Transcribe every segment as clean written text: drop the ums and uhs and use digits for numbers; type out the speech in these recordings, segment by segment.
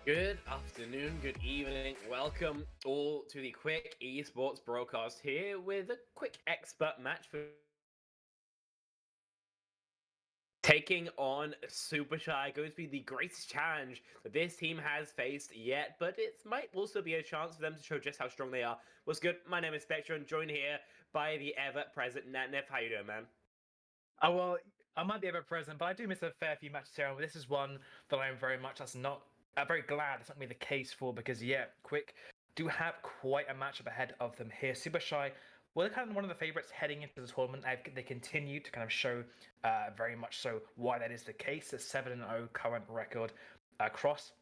Good afternoon, good evening. Welcome all to the quick esports broadcast here with a quick expert match for taking on Supershy. Going to be the greatest challenge that this team has faced yet, but it might also be a chance for them to show just how strong they are. What's good? My name is Spectre and joined here by the ever-present Natnef. How you doing, man? Oh well, I might be ever present, but I do miss a fair few matches here. This is one that I'm very much that's not. I'm very glad it's not going to be the case for because yeah, Quick do have quite a matchup ahead of them here. Super Shy, well, they're kind of one of the favorites heading into the tournament. They continue to kind of show very much so why that is the case. A 7-0 current record across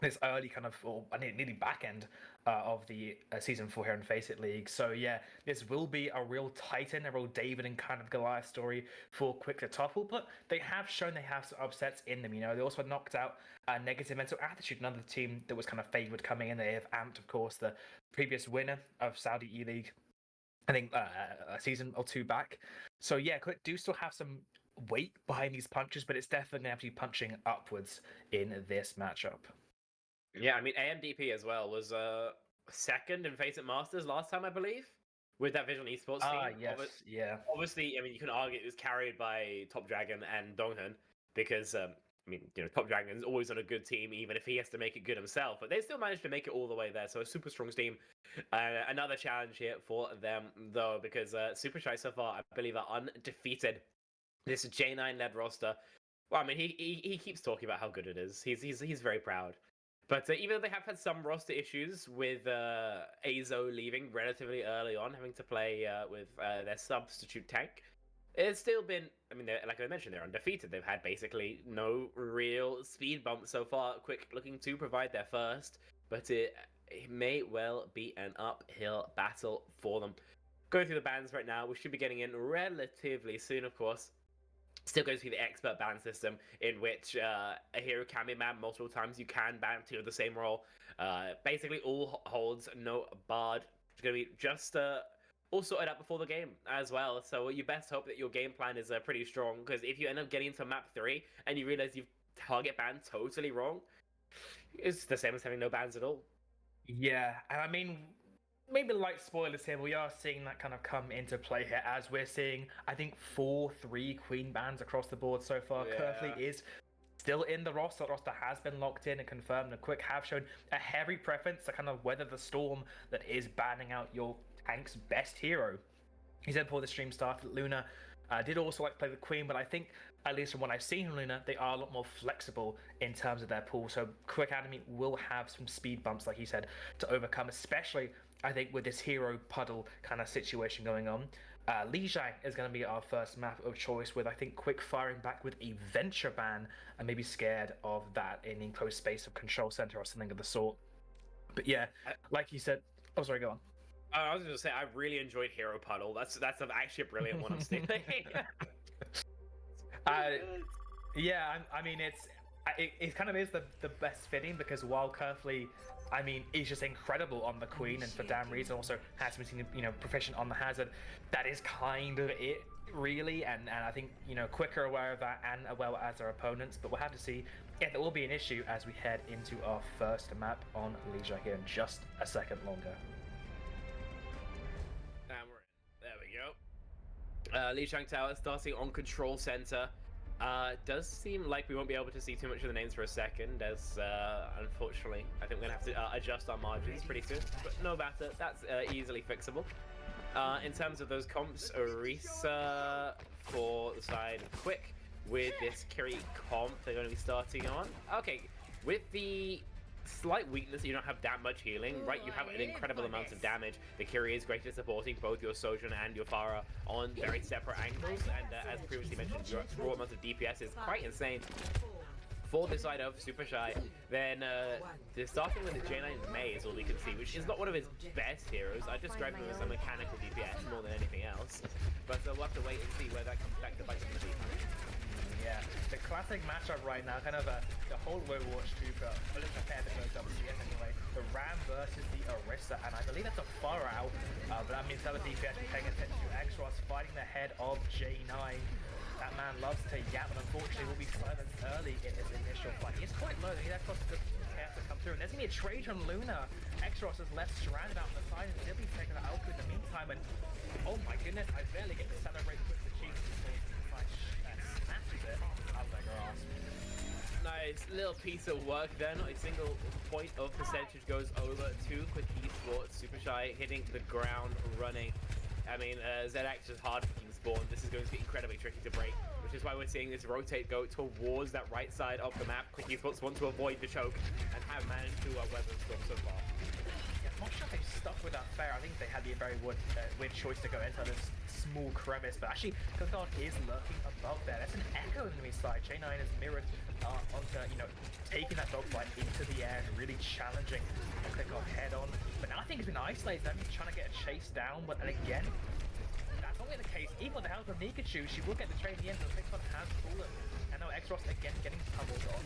this early kind of, or nearly back end of the season 4 here in FACEIT League. So yeah, this will be a real Titan, a real David and kind of Goliath story for Quick to topple. But they have shown they have some upsets in them. You know, they also knocked out Negative Mental Attitude, another team that was kind of favored coming in. They have amped, of course, the previous winner of Saudi E League. I think a season or two back. So yeah, Quick do still have some weight behind these punches, but it's definitely going to have to be punching upwards in this matchup. Yeah, I mean AMDP as well was second in FACEIT Masters last time, I believe, with that Vision Esports team. Yes, yeah. Obviously, I mean, you can argue it was carried by Top Dragon and Donghan because, I mean, Top Dragon is always on a good team, even if he has to make it good himself. But they still managed to make it all the way there. So a super strong team. Another challenge here for them, though, because Super Shy so far, I believe, are undefeated. This J9-led roster. Well, I mean, he keeps talking about how good it is. He's very proud. But even though they have had some roster issues with Azo leaving relatively early on, having to play with their substitute tank, it's still been, I mean, like I mentioned, they're undefeated. They've had basically no real speed bump so far. Quick looking to provide their first, but it may well be an uphill battle for them. Going through the bans right now, we should be getting in relatively soon, of course. Still going to be the expert ban system, in which a hero can be banned multiple times. You can ban two of the same role. Basically, all holds, no barred. It's going to be just all sorted out before the game as well. So you best hope that your game plan is pretty strong, because if you end up getting into map 3 and you realize you've target banned totally wrong, it's the same as having no bans at all. Yeah, and I mean, maybe light spoilers here, but we are seeing that kind of come into play here as we're seeing, I think, 4-3 Queen bans across the board so far. Yeah. Curfley is still in the roster. The roster has been locked in and confirmed. And Quick have shown a heavy preference to kind of weather the storm that is banning out your tank's best hero. He said before the stream started, Luna did also like to play the Queen, but I think, at least from what I've seen from Luna, they are a lot more flexible in terms of their pool. So Quick Academy will have some speed bumps, like he said, to overcome, especially, I think, with this hero puddle kind of situation going on. Li Zhang is going to be our first map of choice, with, I think, Quick firing back with a Venture ban and maybe scared of that in enclosed space of Control Center or something of the sort. But yeah, like you said, oh, sorry, go on. I was going to say, I really enjoyed Hero Puddle. That's actually a brilliant one I'm stealing. Yeah, I mean, it kind of is the best fitting, because while Kerfley, I mean, is just incredible on the Queen, and for damn reason also has been seen, proficient on the Hazard. That is kind of it, really, and I think, Quick are aware of that, and as well as their opponents. But we'll have to see if there will be an issue as we head into our first map on Leisure here in just a second longer. And we're in. There we go. Li Shang Tower starting on Control Center. Does seem like we won't be able to see too much of the names for a second, as unfortunately, I think we're gonna have to adjust our margins pretty soon. But no matter, that's easily fixable. In terms of those comps, Orisa for the side of Quick with this Kiri comp they're going to be starting on. Okay, with the slight weakness that you don't have that much healing, right? You have an incredible amount of damage. The Kiri is great at supporting both your Sojourn and your Pharah on very separate angles, and as previously mentioned, your raw amount of DPS is quite insane. For the side of Super Shy, then they're starting with the J9 Maze, all we can see, which is not one of his best heroes. I describe him as a mechanical DPS more than anything else. But we'll have to wait and see where that comes back to bite us in the teeth. Yeah, the classic matchup right now, kind of the whole Overwatch 2, but a little compared to both WCS anyway. The Ram versus the Orisa, and I believe that's a far out, but that means other DPS are paying attention to Extras fighting the head of J9. That man loves to yap, and unfortunately will be silenced early in his initial fight. He's quite low. He's across a good pair to come through. And there's going to be a trade from Luna. Exros is left stranded out on the side, and Zibby's taking the Alku in the meantime. And oh my goodness, I barely get to celebrate with the Chiefs before smashes it out of their grasp. Nice little piece of work there. Not a single point of percentage goes over to Quick Esports. Supershy hitting the ground running. I mean, ZX is hard fucking spawn. This is going to be incredibly tricky to break, which is why we're seeing this rotate go towards that right side of the map. Quick Esports want to avoid the choke and have managed to weather storm so far. Yeah, I'm not sure if they stuck with that fair. I think they had the very weird choice to go into this small crevice, but actually, Cookard is lurking above there. That's an echo in the side. J9 is mirrored onto, taking that dogfight into the air and really challenging Cookard head on. But now I think it's been isolated. They're trying to get a chase down, but then again, that's not really the case. Even with the help of Nikachu, she will get the trade in the end, but Cookard has fallen. And now Exros again getting pummeled on.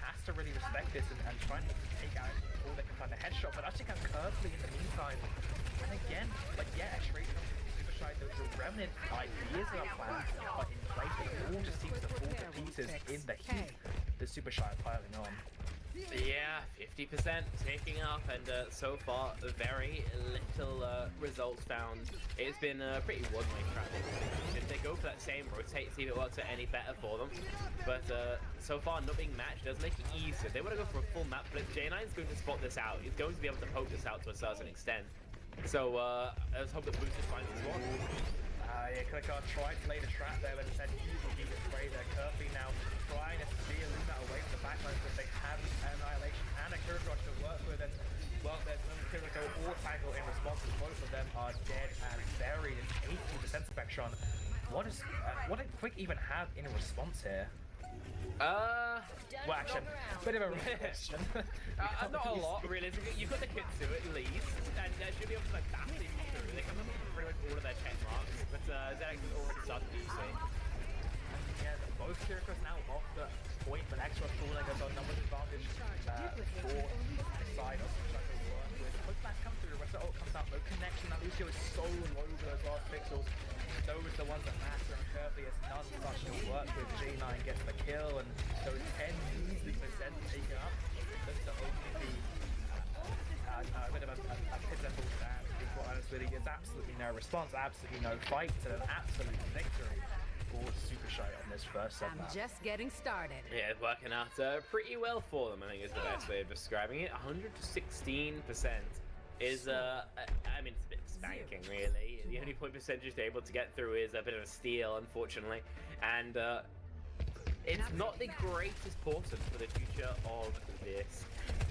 Has to really respect this and try and take out all they can find a headshot, but actually kind of curvely in the meantime. And again, like yeah, straight from Supershy, the remnant ideas of our plan are in place, but it all just seems to fall to pieces in the heat. The Supershy piling on. Yeah, 50% taking up, and so far very little results found. It's been pretty one-way traffic. If they go for that same rotate, see if it works out any better for them. But so far, not being matched does make it easier. They want to go for a full map flip. J9 is going to spot this out. He's going to be able to poke this out to a certain extent. So let's hope that Boosters finds this one. Yeah, Cookard tried to lay the trap there, but instead easily beat the spray there. Kirby now trying to steer Luna away from the backline, but they have Annihilation and a Kirby to work with, and well, there's no Kirby or Tangle in response. Both of them are dead and buried in 80% Spectron. What did Quick even have in response here? Well, actually, bit of a question. Not a lot, realistically. You've got the Kitsu at least, and they should be able to like that through. They come up with pretty much all of their check marks, but ZX has already started to do so. Yeah, both Kirikos now off the point, but extra falling as our numbers advantage for the side of Supershy to work with. Quick flash comes through, the rest of it all comes out, no connection. Now Lucio is so low for those last pixels. Those are the ones that matter, and Kirby has none such to work with. J9 gets the kill, and those 10 easily percent taken up. That's the only be a bit of a pitiful stand, to be quite honest with you. There's absolutely no response, absolutely no fight, to an absolute victory for Supershy on this first set. I'm just getting started. Yeah, it's working out pretty well for them, I think is the best way of describing it. 100 to 16% is, I mean, it's a bit spanking, really. The only point percentage they're able to get through is a bit of a steal, unfortunately. And it's not the greatest portent for the future of this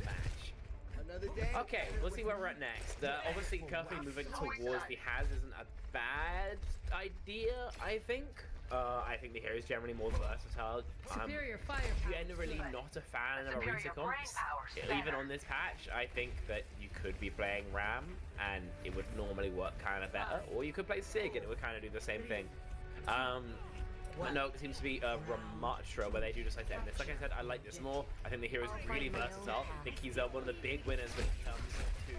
match. Okay, we'll see where we're at next. Obviously, carefully moving towards the Has isn't a bad idea, I think. I think the hero is generally more versatile. Superior firepower. Generally not a fan of Arena comps. Even on this patch, I think that you could be playing Ram and it would normally work kind of better, or you could play Sig and it would kind of do the same thing. But no, it seems to be Ramatra where they do decide to end this. Like I said, I like this more. I think the hero is really versatile. I think he's one of the big winners when it comes to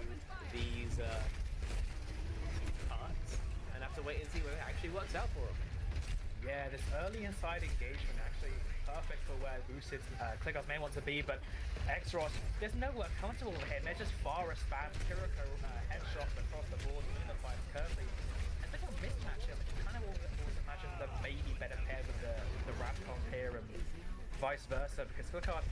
these cards, and have to wait and see whether it actually works out for him. Yeah, this early inside engagement actually perfect for where Boosted Clickers may want to be, but Exros, there's nowhere comfortable with him. They're just Farah spam, Kiriko headshots across the board, unified Kirby. And there's a mismatch here, but you kind of always imagine the maybe better pair with the Rapcom here and vice versa, because Clickard,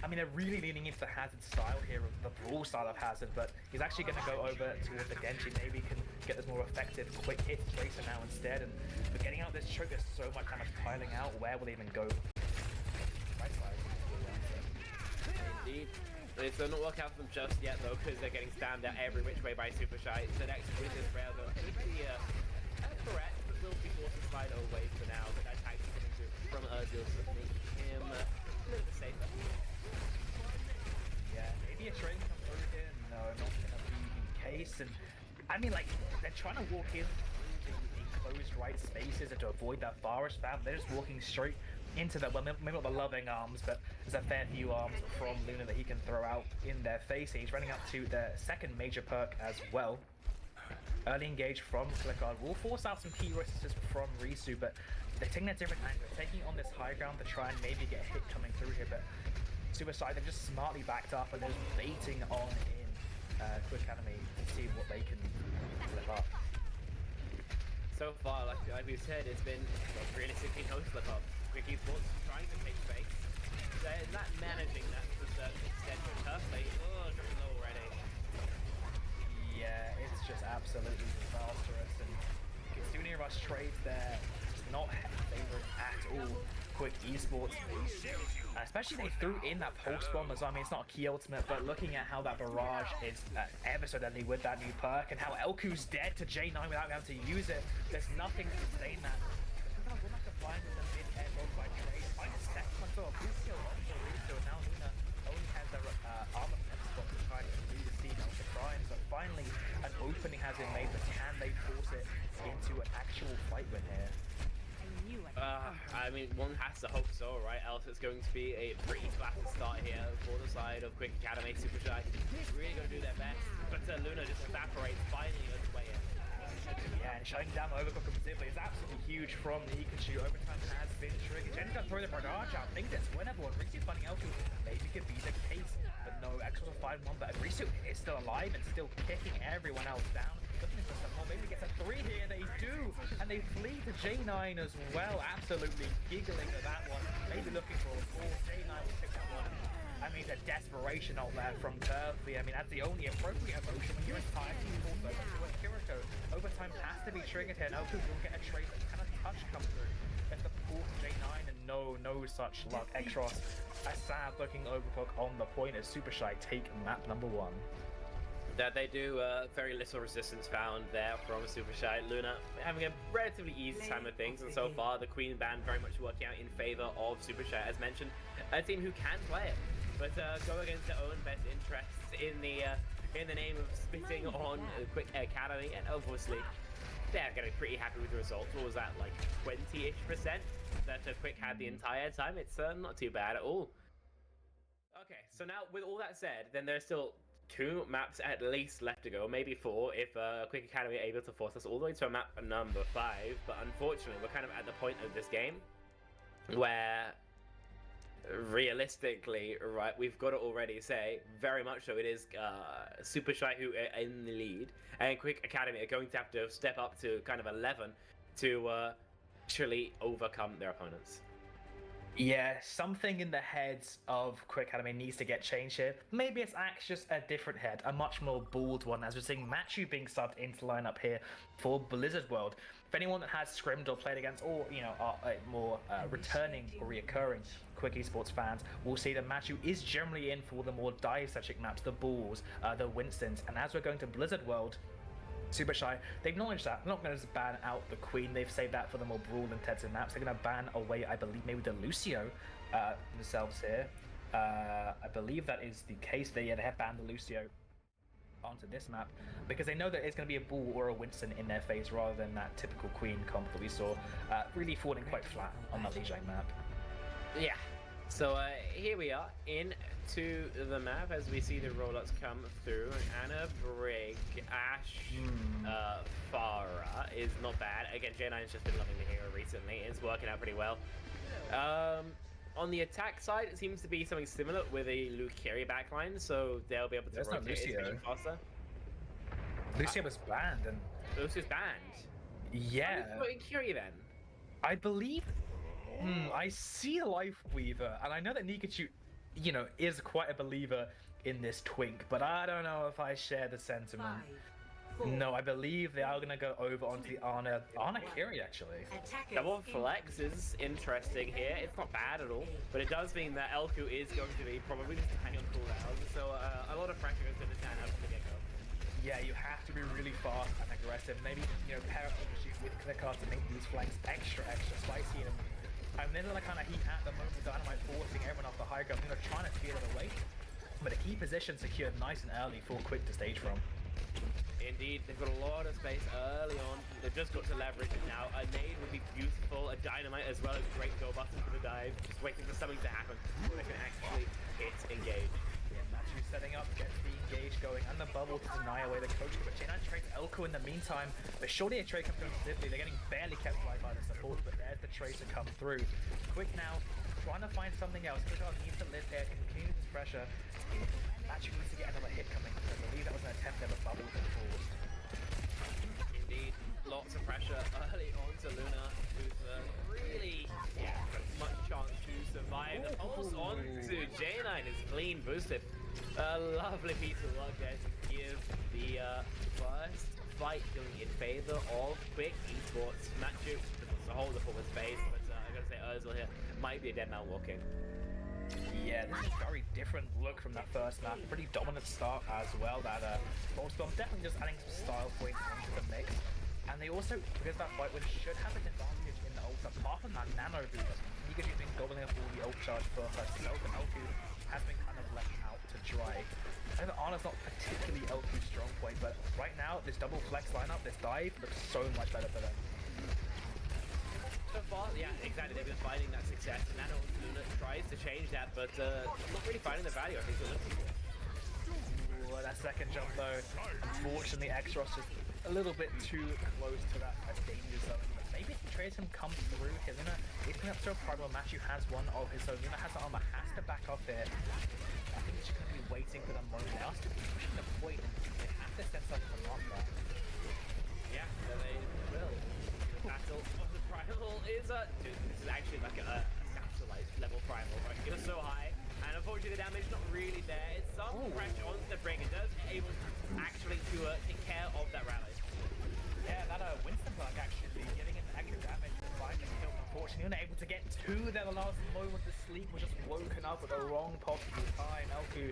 I mean, they're really leaning into the Hazard style here, the brawl style of Hazard, but he's actually going to go over towards the Genji. Maybe he can get this more effective quick hit tracer now instead, and but getting out this choke, there's so much damage piling out. Where will they even go? Right side. Indeed. It's not work out for them just yet though, because they're getting stammed out every which way by Supershy. So next with this rail though could be correct, but will be forced to slide away for now. But that tag coming through from Urziel to make him a little bit safer. Yeah, maybe a train comes through here. No, not gonna be the case. And I mean, like, they're trying to walk in through the enclosed right spaces and to avoid that Forest spam. They're just walking straight into the, well, maybe not the loving arms, but there's a fair few arms from Luna that he can throw out in their face. He's running up to the second major perk as well. Early engage from Clickard will force out some key resistances from Risu, but they're taking a different angle, taking on this high ground to try and maybe get a hit coming through here, but Supershy, they've just smartly backed up and they're just baiting on in Quick Academy to see what they can slip up. So far, like we said, it's been realistically no slip up. Quick Esports trying to take space. They're not managing that to a certain extent, but personally, dropping low already. Yeah, it's just absolutely disastrous, and Kitsune Rush trades there just not favoring at all Quick Esports. Especially they threw in that pulse bomb as well. I mean, it's not a key ultimate, but looking at how that barrage is ever so deadly with that new perk, and how Elku's dead to J9 without being able to use it, there's nothing to sustain that. Sometimes we'll have to find them in air both by trade. Find a second one, so a boost kill on the Russo. Now Luna only has their armor spot to try to lead the scene out the crime. So finally, an opening has been made, but can they force it into an actual fight win here? I mean, one has to hope so, right? Else it's going to be a pretty flat start here for the side of Quick Academy. Supershy really going to do their best, but Luna just evaporates finally on his way in. Yeah, and shutting down the overclock completely is absolutely huge from Nikachu. Overtime has been triggered. Jen's going to throw the barrage out. I think that's when everyone Risu finding Elku maybe could be the case, but no, Exos will find one, but Risu is still alive and still kicking everyone else down. Looking for some more, maybe gets a 3 here, they do, and they flee to J9 as well, absolutely giggling at that one, maybe looking for a 4, J9 will pick that one. I mean, the desperation out there from Turfy. I mean, that's the only appropriate emotion when your entire team falls over to a Kiriko. Overtime has to be triggered here, and Elku will get a trade that kind of touch come through. There's the pull from J9, and no such luck. Exros, a sad looking overclock on the point as Supershy take map number 1. That they do very little resistance found there from Supershy. Luna having a relatively easy time of things, and so far the Queen band very much working out in favor of Supershy, as mentioned, a team who can play it, but go against their own best interests in the name of spitting on Quick Academy, and obviously they're getting pretty happy with the results. What was that, like 20-ish% that Quick had the entire time? It's not too bad at all. Okay, so now with all that said, then there's still 2 maps at least left to go, maybe 4 if Quick Academy are able to force us all the way to a map number 5, but unfortunately we're kind of at the point of this game where realistically, right, we've got to already say, very much so, it is Supershy who are in the lead, and Quick Academy are going to have to step up to kind of 11 to actually overcome their opponents. Yeah, something in the heads of Quick Academy needs to get changed here. Maybe it's actually just a different head, a much more bald one, as we're seeing Machu being subbed into lineup here for Blizzard World. If anyone that has scrimmed or played against, or are more returning or reoccurring Quick Esports fans, will see that Machu is generally in for the more dive-centric maps, the Bulls, the Winstons, and as we're going to Blizzard World, Supershy, they've acknowledged that. They're not going to ban out the Queen. They've saved that for the more brawl-intensive maps. They're going to ban away, I believe, maybe the Lucio themselves here. I believe that is the case. They have banned the Lucio onto this map because they know that it's going to be a Bull or a Winston in their face rather than that typical Queen comp that we saw really falling quite flat on that Lijiang map. Yeah. So here we are into the map as we see the rollouts come through. Anna, Brig, Ash, Farah is not bad. Again, J9's just been loving the hero recently. It's working out pretty well. On the attack side, it seems to be something similar with a Lucaria backline, so they'll be able to rotate it faster. Lucio was banned, and Lucio's banned? Yeah. What is Curie then? I believe... I see Lifeweaver, and I know that Nikachu, is quite a believer in this twink, but I don't know if I share the sentiment. 5, 4, no, I believe they are going to go over onto the Ana Kiri, actually. Double flex is interesting here. It's not bad at all, but it does mean that Elku is going to be probably just hanging on cooldown, so a lot of pressure goes into Tan out from the get-go. Yeah, you have to be really fast and aggressive. Maybe, pair up with Clicker to make these flanks extra spicy and then they're kind of heat at the moment with Dynamite forcing everyone off the high ground. They're trying to steal it away, but a key position secured nice and early for Quick to stage from. Indeed, they've got a lot of space early on. They've just got to leverage it now. A nade would be beautiful, a Dynamite as well as great go button for the dive. Just waiting for something to happen so they can actually hit engage. Yeah, Machu Risu setting up, gets the engage going, and the bubble to deny away the coach. But J9 trades Elko in the meantime. But surely a trade comes through Zipley. They're getting barely kept alive by the support, but there's the trade to come through. Quick now, trying to find something else. Quick needs to live here, continue this pressure. Actually needs to get another hit coming through. I believe that was an attempt at a bubble to force. Indeed, lots of pressure early on to Luna, who's really got much chance to survive. The pulse on to J9 is clean boosted. A lovely piece of luck there to give the first fight going in favor of Quick Esports. Matchu to hold the forward space, but I gotta say Urzel here might be a dead man walking. Yeah, this is a very different look from that first map. Pretty dominant start as well. That Volstorm definitely just adding some style points into the mix. And they also, because that fight win, should have an advantage in the ult. Apart from that nano boost, Nika's been gobbling up all the ult charge for herself, and Elku has been kind of left out to dry. I know Ana's not particularly Elku's strong point, but right now, this double flex lineup, this dive, looks so much better for them. So far, yeah, exactly. They've been finding that success, and Nano Luna tries to change that, but not really finding the value I think they're looking for. Ooh, that second jump though, unfortunately, Exros just a little bit too close to that danger zone. But maybe if the trades him come through here, Luna is coming up to a primal match. Who has one of his own. Luna has the armor, has to back off here. I think he's just going to be waiting for the moment. They are still pushing the point, and they have to send something to mark that. Yeah, they will. The battle of the primal is dude, this is actually like a satellite level primal, right? It was so high, and unfortunately the damage not really there. It's some pressure onto the break. It does able actually to take care of that rally. Yeah, that Winston bug actually giving him extra damage to find the kill. Unfortunately, unable to get to there. The last moment of sleep was just woken up at the wrong possible time. Elku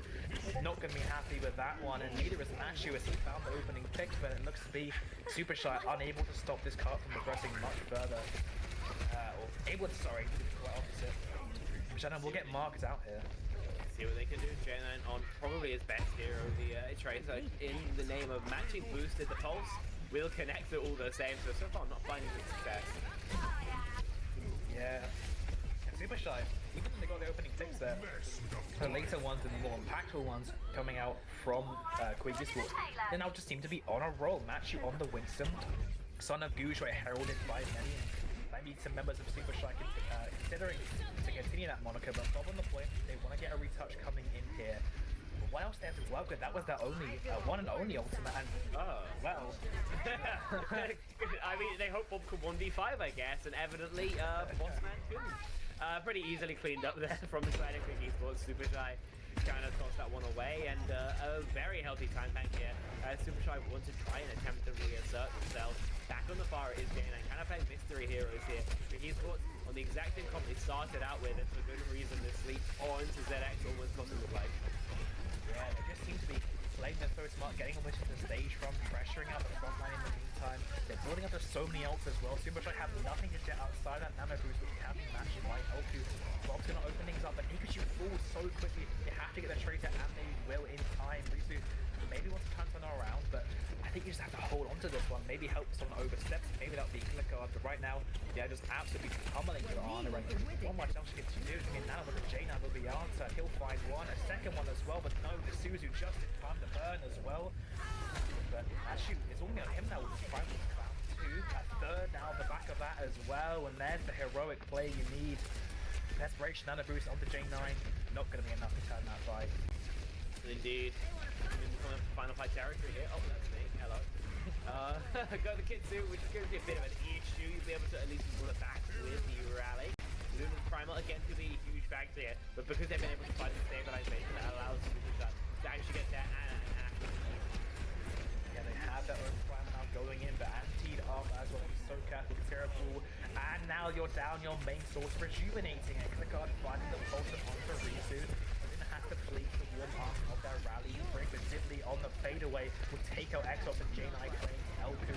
not going to be happy with that one, and neither is Matthew as he found the opening pick, but it looks to be Supershy unable to stop this cart from progressing much further. Or able to, sorry, quite opposite. Which I know will get marked out here. See what they can do. J9 on probably his best hero, the Tracer, in the name of matching boosted. The pulse will connect it all the same, so far not finding good success. Yeah. And Supershy, even when they got the opening picks there, the later ones and the more impactful ones coming out from Quick Esports, they now just seem to be on a roll. Matchu on the Winston, Son of Goosh, heralded by many, and maybe some members of Supershy considering to continue that moniker, but Bob on the point, they want to get a retouch coming in here. But what else they have to work with? That was their only, one and only ultimate, and well. I mean, they hope Bob could 1v5, I guess, and evidently, Bossman couldn't. Pretty easily cleaned up there from the side of Quick Esports. Supershy kind of tossed that one away, and a very healthy time bank here. Supershy wants to try and attempt to reassert themselves. Back on the far it is J9, kind of playing mystery heroes here. Quick Esports on the exact same comp they started out with, and for good reason, the sleep onto ZX almost got to look like. Yeah, they just seem to be playing them so smart, getting almost to the stage from, pressuring out the front line in the meantime. They're building up to so many ults as well. Supershy have nothing to get outside that nano boost, which can be matched by Elku. Bob's gonna open things up, but Pikachu falls so quickly. They have to get the traitor, and they will in time. Risu maybe wants to transfer around, but I think you just have to hold on to this one. Maybe help someone oversteps. Maybe that'll be click guard. But right now, yeah, just absolutely pummeling your Ana. And not much else you can do. I mean, now with the J9 will be answer. He'll find one, a second one as well. But no, the Suzu just in time to burn as well. But actually, it's only on him now with the final round two. A third now on the back of that as well. And there's the heroic play you need. Desperation and a boost onto J9. Not going to be enough to turn that fight. Indeed. Final fight territory here. Oh, that's me. Hello. Go the Kitsu, which is going to be a bit of an issue. You'll be able to at least pull it back with the rally. Luna's Primal again could be a huge factor here, but because they've been able to find the stabilization, that allows Supershy to actually get there and yeah, they have their own Primal now going in, but antied up as well. So careful, terrible. And now you're down your main source, rejuvenating it. Click on finding the pulse onto Risu. Has to flee to warm up of their rally. Break with Zipley on the fadeaway will take out Exos and J9 claims Elku.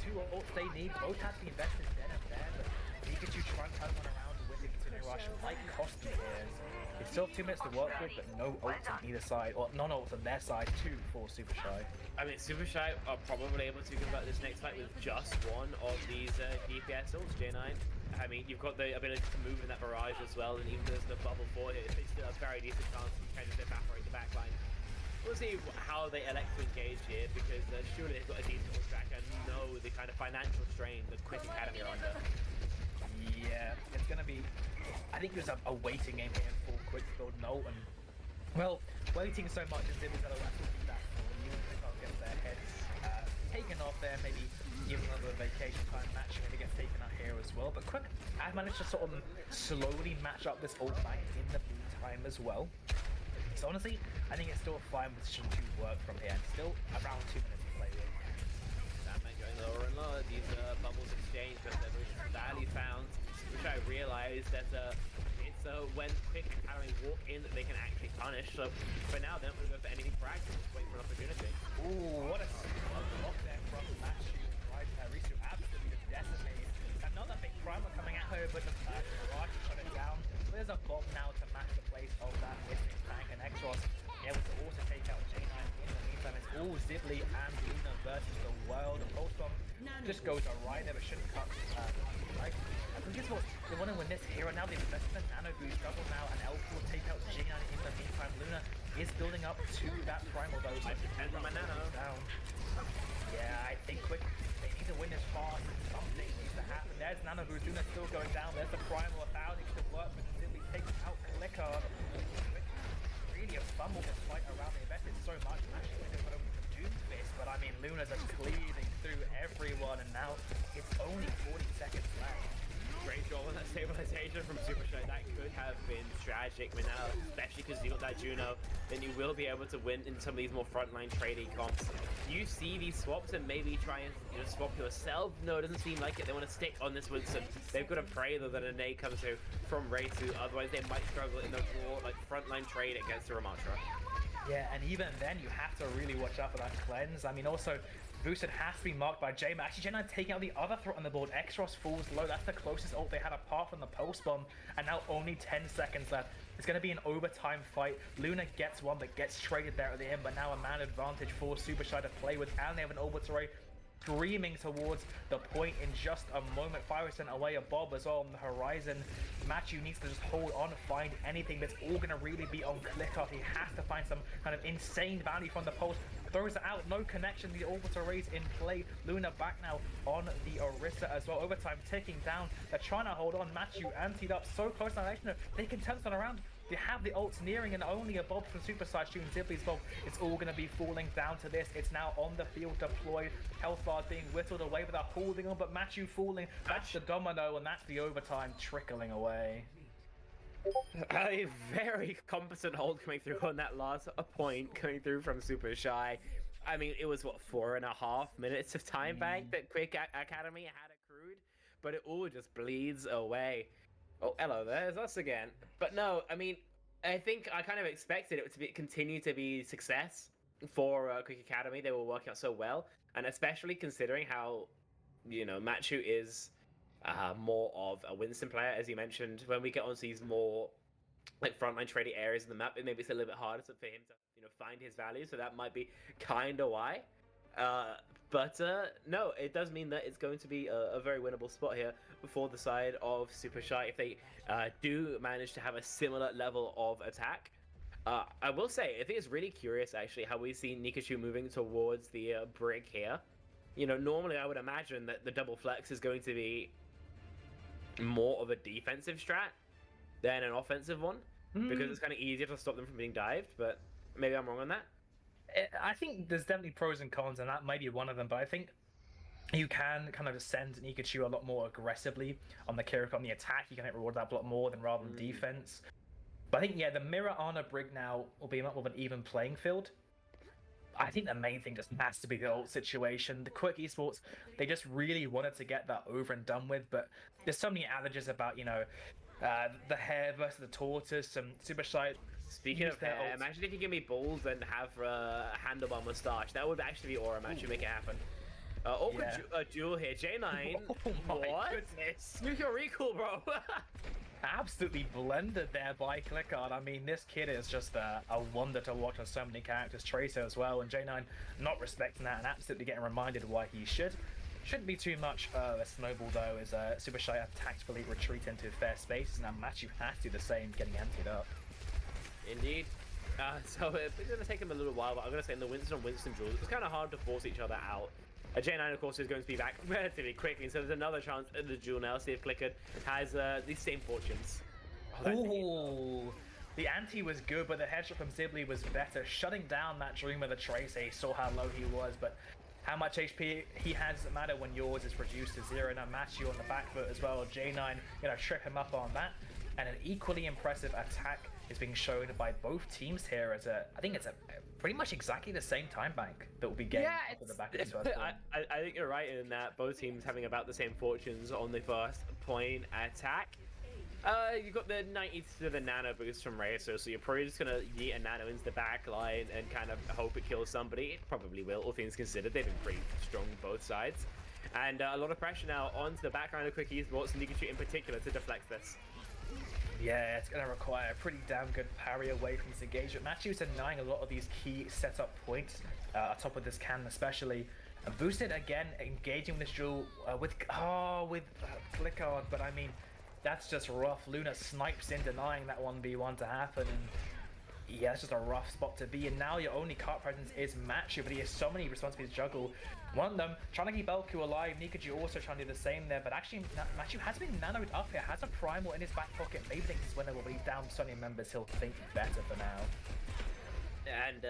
Two ults they need, both have to be invested then and there, but Pikachu trying to turn one around with the continuing rush might cost them here. It's still 2 minutes to work with, but no ults on either side, or non-ults on their side too for Supershy. I mean, Supershy are probably able to convert this next fight with just one of these DPS ults, J9. I mean, you've got the ability to move in that barrage as well, and even though there's no bubble for it, they still have a very decent chance to kind of evaporate the backline. We'll see how they elect to engage here, because surely they've got a decent track and know the kind of financial strain that Quick Academy are under. Yeah, it's going to be... I think it was a waiting game here for Quick to build an ult, and... Well, waiting so much is Zibby's going to do that for you. They can't get their heads taken off there, maybe give them a little vacation time match, maybe get taken out here as well. But Quick has managed to sort of slowly match up this ult bank in the meantime as well. So honestly, I think it's still a fine position to work from here, and still around 2 minutes to play with. That man going lower and lower, these bubbles exchange, but there was value found, which I realized that it's when Quick Academy walk in that they can actually punish. So for now, they don't really go for anything practical, just wait for an opportunity. Ooh, what a block there from Matthew, right? Risu absolutely just decimated. Another big primer coming at her, but the barrage shut it down. There's a bomb now to match the place of that missing tank, and Exros able to also take out J9 in the meantime. It's all Zibly and Luna versus the world. The pulse bomb just goes awry there, but shouldn't cut right. I think it's what they want to win this here, and now they've invested the nano boost double now, and Elf will take out J9 in the meantime. Luna is building up to that primal though. So I depend on my nano. Down. Yeah, I think Quick, they need to win this fast. Something needs to happen. There's nano boost. Luna still going down. There's the primal. 1,000 should work, but Zibly takes out Clicker. Really a fumble this fight around. They invested so much. Actually, they went over to Doomfist, but I mean, Luna's just cleaving through everyone, and now it's only 40 seconds left. Great job on that stabilization from Supershy. That could have been tragic, but now, especially because you got that Juno, then you will be able to win in some of these more frontline trading comps. You see these swaps and maybe try and swap yourself. No, it doesn't seem like it. They want to stick on this Winston. They've got to pray though that a nade comes through from Reisu, otherwise they might struggle in the raw frontline trade against the Ramatra. Yeah, and even then you have to really watch out for that cleanse. I mean, also boosted has to be marked by J-Man. Actually, J9 taking out the other threat on the board. Exros falls low. That's the closest ult they had apart from the pulse bomb. And now only 10 seconds left. It's going to be an overtime fight. Luna gets one, but gets traded there at the end. But now a man advantage for Supershy to play with. And they have an orbital array streaming towards the point in just a moment. 5% away, a Bob as well on the horizon. Matthew needs to just hold on, find anything, but it's all going to really be on Clickoff. He has to find some kind of insane value from the pulse. Throws it out, no connection, the orbital arrays in play. Luna back now on the Orisa as well. Overtime ticking down. They're trying to hold on. Matthew anteed up so close now. They can turn this around. They have the ults nearing, and only a Bob from Superside shooting Zibly's Bob. It's all going to be falling down to this. It's now on the field deployed. Health bars being whittled away, but they're holding on. But Matthew falling. That's the domino, and that's the overtime trickling away. A very competent hold coming through on that last point coming through from Supershy. I mean, it was what, 4.5 minutes of time bank that Quick Academy had accrued, but it all just bleeds away. Oh, hello, there's us again. But no, I mean, I think I kind of expected it to continue to be success for Quick Academy. They were working out so well, and especially considering how, Matthew is more of a Winston player, as you mentioned. When we get onto these more frontline trading areas of the map, maybe it's a little bit harder for him to find his value. So that might be kind of why. But no, it does mean that it's going to be a very winnable spot here for the side of Supershy if they do manage to have a similar level of attack. I will say, I think it's really curious actually how we see Nikachu moving towards the brick here. Normally I would imagine that the double flex is going to be more of a defensive strat than an offensive one, because it's kind of easier to stop them from being dived, but maybe I'm wrong on that. I think there's definitely pros and cons, and that might be one of them, but I think you can kind of send Nikachu a lot more aggressively on the Kirik on the attack. You can reward that a lot more than rather than defense. But I think, yeah, the mirror on a brig now will be much more of an even playing field. I think the main thing just has to be the ult situation. The Quick Esports, they just really wanted to get that over and done with, but there's so many adages about, the hare versus the tortoise, and Supershy. Speaking of hair, imagine if you give me balls and have a handlebar mustache. That would actually be aura match. You make it happen. Duel here. J9. Oh my goodness. Use your recall, bro. Absolutely blended there by Clickard. I mean, this kid is just a wonder to watch on so many characters. Tracer as well, and J9 not respecting that and absolutely getting reminded why he should. Shouldn't be too much a snowball though, as Supershy tactfully retreat into fair spaces. Now Matthew has to do the same, getting emptied up. Indeed. So it's going to take him a little while, but I'm going to say in the Winston duel, it's kind of hard to force each other out. J9, of course, is going to be back relatively quickly, so there's another chance in the duel now. See if Clickard has these same fortunes. Ooh, the ante was good, but the headshot from Sibley was better. Shutting down that Dream of the Tracer, he saw how low he was, but how much HP he has doesn't matter when yours is reduced to 0. Now Matthew on the back foot as well. J9 gonna trip him up on that, and an equally impressive attack is being shown by both teams here. As I think it's a pretty much exactly the same time bank that will be gained for the back of this first point. I think you're right in that both teams having about the same fortunes on the first point attack. You got the 90 to the nano boost from Racer, so you're probably just gonna yeet a nano into the back line and kind of hope it kills somebody. It probably will, all things considered. They've been pretty strong both sides. And a lot of pressure now onto the back line of Quick Esports and Nikachu in particular to deflect this. Yeah, it's going to require a pretty damn good parry away from this engagement. Matthew's denying a lot of these key setup points, atop of this cannon especially. Boosted again, engaging this duel with Clickard, but I mean, that's just rough. Luna snipes in, denying that 1v1 to happen, and yeah, it's just a rough spot to be. And now your only cart presence is Matthew, but he has so many responsibilities to juggle. One of them trying to keep Elku alive. Nikachu also trying to do the same there, but actually Matthew has been nanoed up here, has a primal in his back pocket. Maybe thinks he's winnable, but he's down so many members, he'll think better for now. And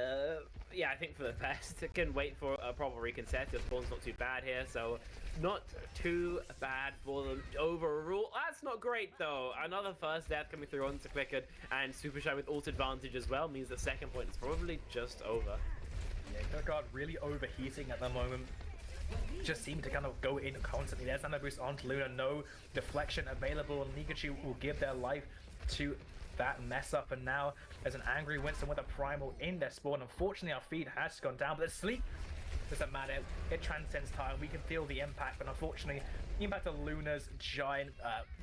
yeah, I think for the best. Can wait for a proper reconset. The spawn's not too bad here, so not too bad for them overall. That's not great though. Another first death coming through onto Clickard, and Supershy with ult advantage as well means the second point is probably just over. Yeah, Clickard really overheating at the moment. Just seem to kind of go in constantly. There's nano boost onto Luna, no deflection available, and Nikachu will give their life to that mess up. And now there's an angry Winston with a primal in their spawn. Unfortunately, our feed has gone down, but the sleep doesn't matter. It transcends time. We can feel the impact, but unfortunately, the impact of Luna's giant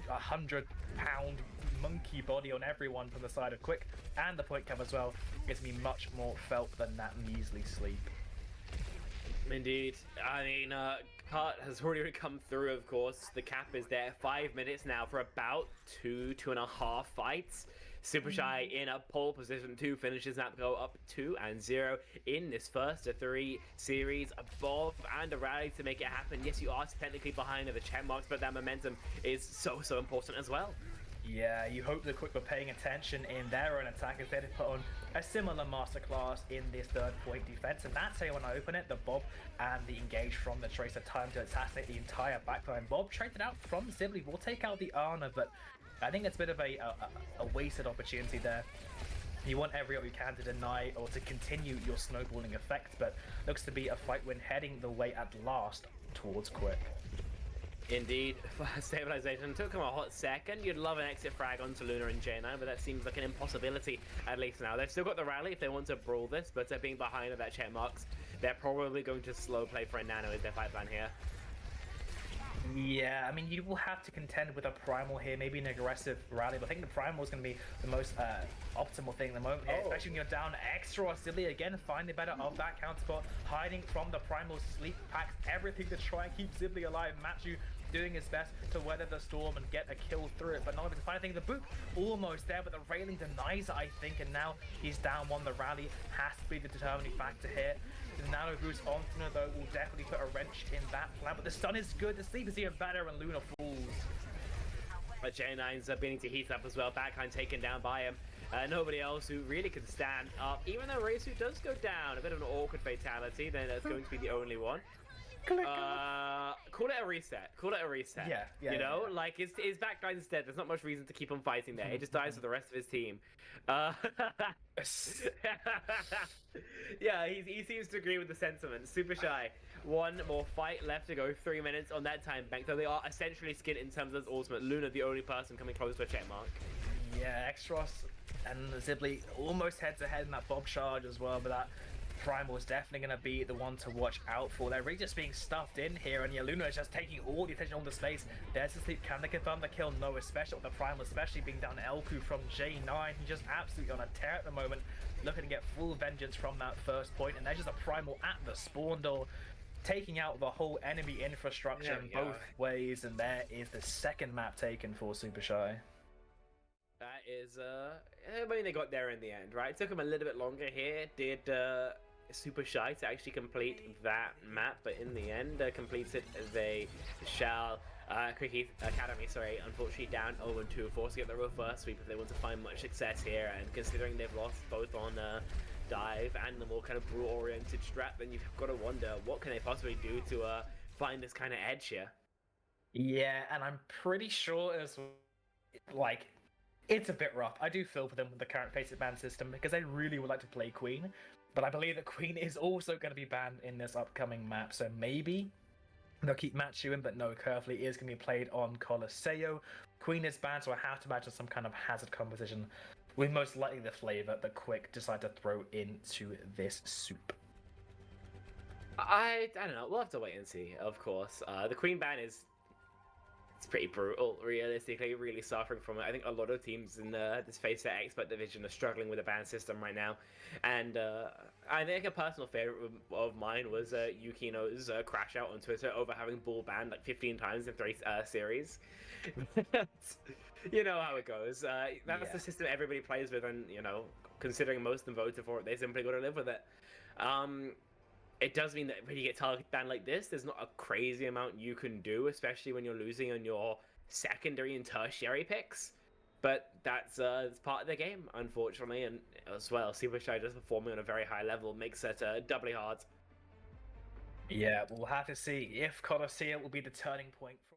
100-pound monkey body on everyone from the side of Quick and the point cover as well is to be much more felt than that measly sleep. Indeed. I mean, Cart has already come through, of course. The cap is there. 5 minutes now for about 2.5 fights. Supershy in a pole position to finish his map go up 2-0 in this first of 3 series. Above and a rally to make it happen. Yes, you are technically behind the check marks, but that momentum is so important as well. Yeah, you hope the Quick were paying attention in their own attack as they had put on a similar masterclass in this third point defense, and that's how you want to open it. The Bob and the engage from the Tracer time to assassinate the entire backline. Bob traded out from Sibley, will take out the Ana, but I think it's a bit of a wasted opportunity there. You want every up you can to deny or to continue your snowballing effect, but looks to be a fight win heading the way at last towards Quick. Indeed, stabilization took him a hot second. You'd love an exit frag onto Luna and J9, but that seems like an impossibility at least now. They've still got the rally if they want to brawl this, but being behind at that check marks, they're probably going to slow play for a nano as their fight plan here. Yeah, I mean, you will have to contend with a primal here, maybe an aggressive rally, but I think the primal is going to be the most optimal thing at the moment here, especially when you're down extra Sibley again, finding better of that counterspot, hiding from the primal sleep packs, everything to try and keep Sibley alive. Matthew doing his best to weather the storm and get a kill through it, but not able to find anything. The boot almost there, but the railing denies it, I think, and now he's down one. The rally has to be the determining factor here. The nano boost on Luna, though, will definitely put a wrench in that plan, but the stun is good. The sleep is even better, and Luna falls. But J9's beginning to heat up as well. Backhand taken down by him. Nobody else who really can stand up. Even though Reisu does go down, a bit of an awkward fatality, then that's going to be the only one. Call it a reset. Call it a reset. Yeah. You know, like his backline's dead. There's not much reason to keep him fighting there. He just dies with the rest of his team. Yeah, he seems to agree with the sentiment. Supershy. One more fight left to go. 3 minutes on that time bank. So they are essentially skint in terms of ultimate. Luna, the only person coming close to a check mark. Yeah, Extros and Sibley almost head to head in that Bob charge as well, but that Primal is definitely going to be the one to watch out for. They're really just being stuffed in here, and Luna is just taking all the attention on the space. There's the sleep. Can they confirm the kill? No, especially with the Primal, especially being down Elku from J9. He's just absolutely on a tear at the moment, looking to get full vengeance from that first point, and there's just a Primal at the spawn door. taking out the whole enemy infrastructure in both ways, and there is the second map taken for Supershy. That is, I mean, they got there in the end, right? It took them a little bit longer here. Did Supershy to actually complete that map, but in the end, completes it. They shall. Quickie Academy, sorry, unfortunately down 0-2, forced to get the reverse sweep if they want to find much success here. And considering they've lost both on dive and the more kind of brawl-oriented strat, then you've got to wonder what can they possibly do to find this kind of edge here. Yeah, and I'm pretty sure it's like it's a bit rough. I do feel for them with the current FACEIT ban system because they really would like to play Queen, but I believe that Queen is also going to be banned in this upcoming map, so maybe they'll keep Machu in, but no, Curfley is going to be played on Colosseo. Queen is banned, so I have to imagine some kind of hazard composition with most likely the flavor that Quick decide to throw into this soup. I don't know. We'll have to wait and see, of course. The Queen ban it's pretty brutal, realistically, really suffering from it. I think a lot of teams in this FACEIT expert division are struggling with the ban system right now. And I think a personal favorite of mine was Yukino's crash out on Twitter over having Bull banned like 15 times in 3 series. You know how it goes. That's the system everybody plays with, and, you know, considering most of them voted for it, they simply got to live with it. It does mean that when you get target banned like this, there's not a crazy amount you can do, especially when you're losing on your secondary and tertiary picks. But that's part of the game, unfortunately, and as well, Supershy just performing on a very high level makes it doubly hard. Yeah, we'll have to see if Colosseo will be the turning point for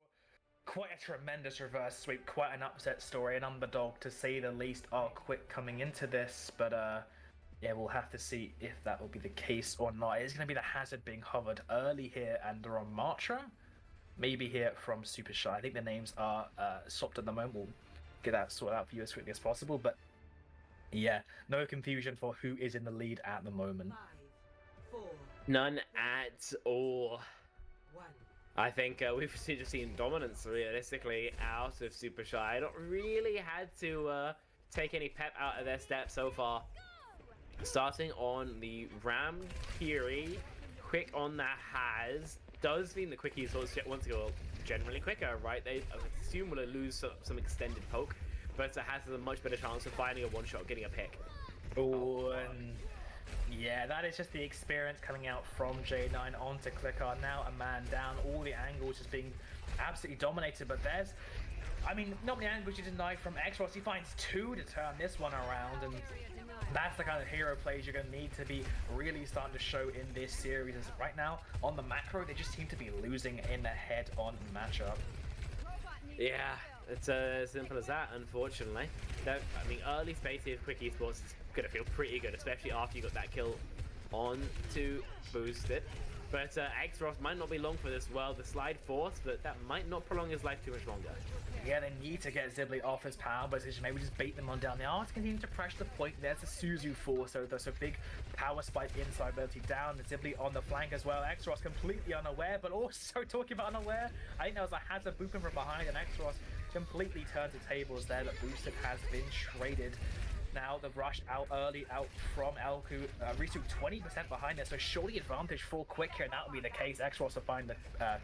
quite a tremendous reverse sweep, quite an upset story, an underdog to say the least are Quick coming into this, but yeah, we'll have to see if that will be the case or not. It's going to be the hazard being hovered early here and Ramatra, maybe here from Supershy. I think the names are swapped at the moment. We'll get that sorted out for you as quickly as possible, but yeah, no confusion for who is in the lead at the moment. 5, 4, None at all. 1. I think we've just seen dominance, realistically, out of Supershy. Not really had to take any pep out of their step so far. Starting on the Ram Fury, Quick on the Has, does mean the Quickies want to go generally quicker, right? They assume will lose some extended poke, but Has a much better chance of finding a one-shot, getting a pick. Oh, and yeah, that is just the experience coming out from J9 onto Clicker. Now a man down, all the angles just being absolutely dominated, but there's, I mean, not many angles you denied from X-Ross. He finds 2 to turn this one around, and that's the kind of hero plays you're going to need to be really starting to show in this series. As right now, on the macro, they just seem to be losing in the head-on matchup. Yeah, it's as simple as that, unfortunately. I mean, early space of Quick Esports is going to feel pretty good, especially after you got that kill on to boost it. But X-Ross might not be long for this world. The slide force, but that might not prolong his life too much longer. Yeah, they need to get Zibli off his power position, maybe just bait them on down. They are to continue to pressure the point. There's the Suzu force, so there's a big power spike inside ability down. Zibli on the flank as well. X-Ross completely unaware, but also talking about unaware, I think there was a hazard booping from behind, and X-Ross completely turned the tables there. The boosted has been traded. Now the rush out early out from Elku. Risu 20% behind there, so surely advantage for Quick here, and that will be the case. X-Ross will find the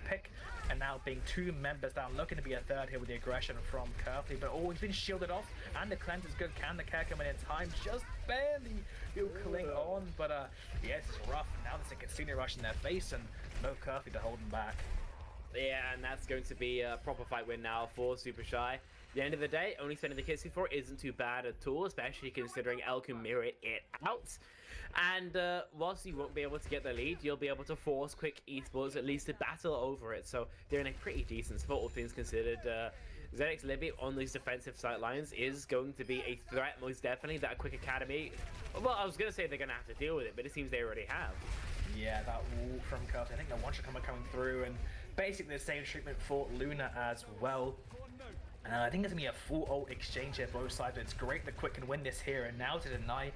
pick, and now being 2 members down, looking to be a third here with the aggression from Curfley, but he's been shielded off, and the cleanse is good. Can the care come in time? Just barely. He'll cling on, but yeah, this is rough. Now there's a Casino rush in their face, and no Curfley to hold him back. Yeah, and that's going to be a proper fight win now for Supershy. At the end of the day, only spending the Kitsune for it isn't too bad at all, especially considering Elku mirrored it out. And whilst you won't be able to get the lead, you'll be able to force Quick Esports at least to battle over it. So they're in a pretty decent spot, all things considered. ZX Libby on these defensive sidelines is going to be a threat, most definitely. That Quick Academy, well, I was going to say they're going to have to deal with it, but it seems they already have. Yeah, that wall from Curfley. I think the one-shot coming through, and basically the same treatment for Luna as well. I think it's going to be a full ult exchange here both sides, but it's great that Quick can win this here and now to deny,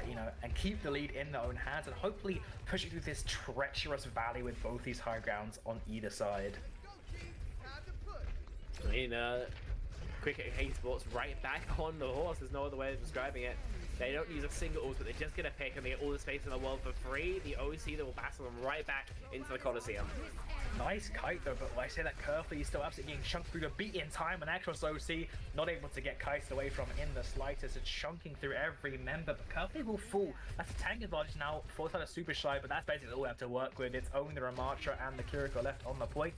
you know, and keep the lead in their own hands and hopefully push it through this treacherous valley with both these high grounds on either side. I mean, Quick Esports right back on the horse, there's no other way of describing it. They don't use a single ult, but they're just gonna pick and they get all the space in the world for free. The OC that will battle them right back into the Colosseum. Nice kite though, but I say that Curfew is still absolutely getting chunked through the beat in time, and Actros OC not able to get kites away from in the slightest. It's chunking through every member, but Curfew will fall. That's a tank advantage now for the Supershy, but that's basically all we have to work with. It's only the Ramattra and the Kiriko left on the point.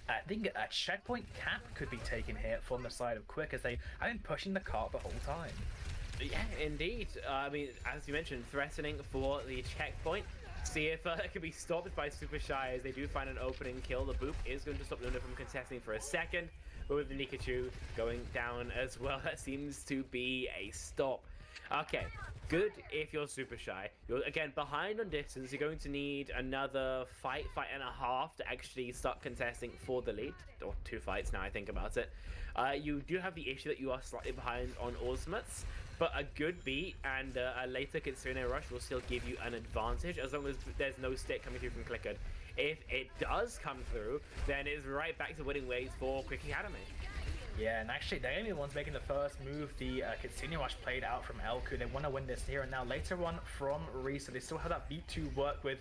I think a checkpoint cap could be taken here from the side of Quick, as they have been pushing the cart the whole time. Yeah, indeed. I mean, as you mentioned, threatening for the checkpoint. See if it can be stopped by Supershy as they do find an opening kill. The boop is going to stop Luna from contesting for a second, but with the Nikachu going down as well, that seems to be a stop. Okay, good if you're Supershy. You're, again, behind on distance. You're going to need another fight and a half to actually start contesting for the lead. Or 2 fights now I think about it. You do have the issue that you are slightly behind on ultimates, but a good beat and a later Kitsune Rush will still give you an advantage as long as there's no stick coming through from Clickard. If it does come through, then it's right back to winning ways for Quick Academy. Yeah, and actually they're the ones making the first move. The Kitsune Rush played out from Elku. They want to win this here and now. Later on from Reese, so they still have that beat to work with.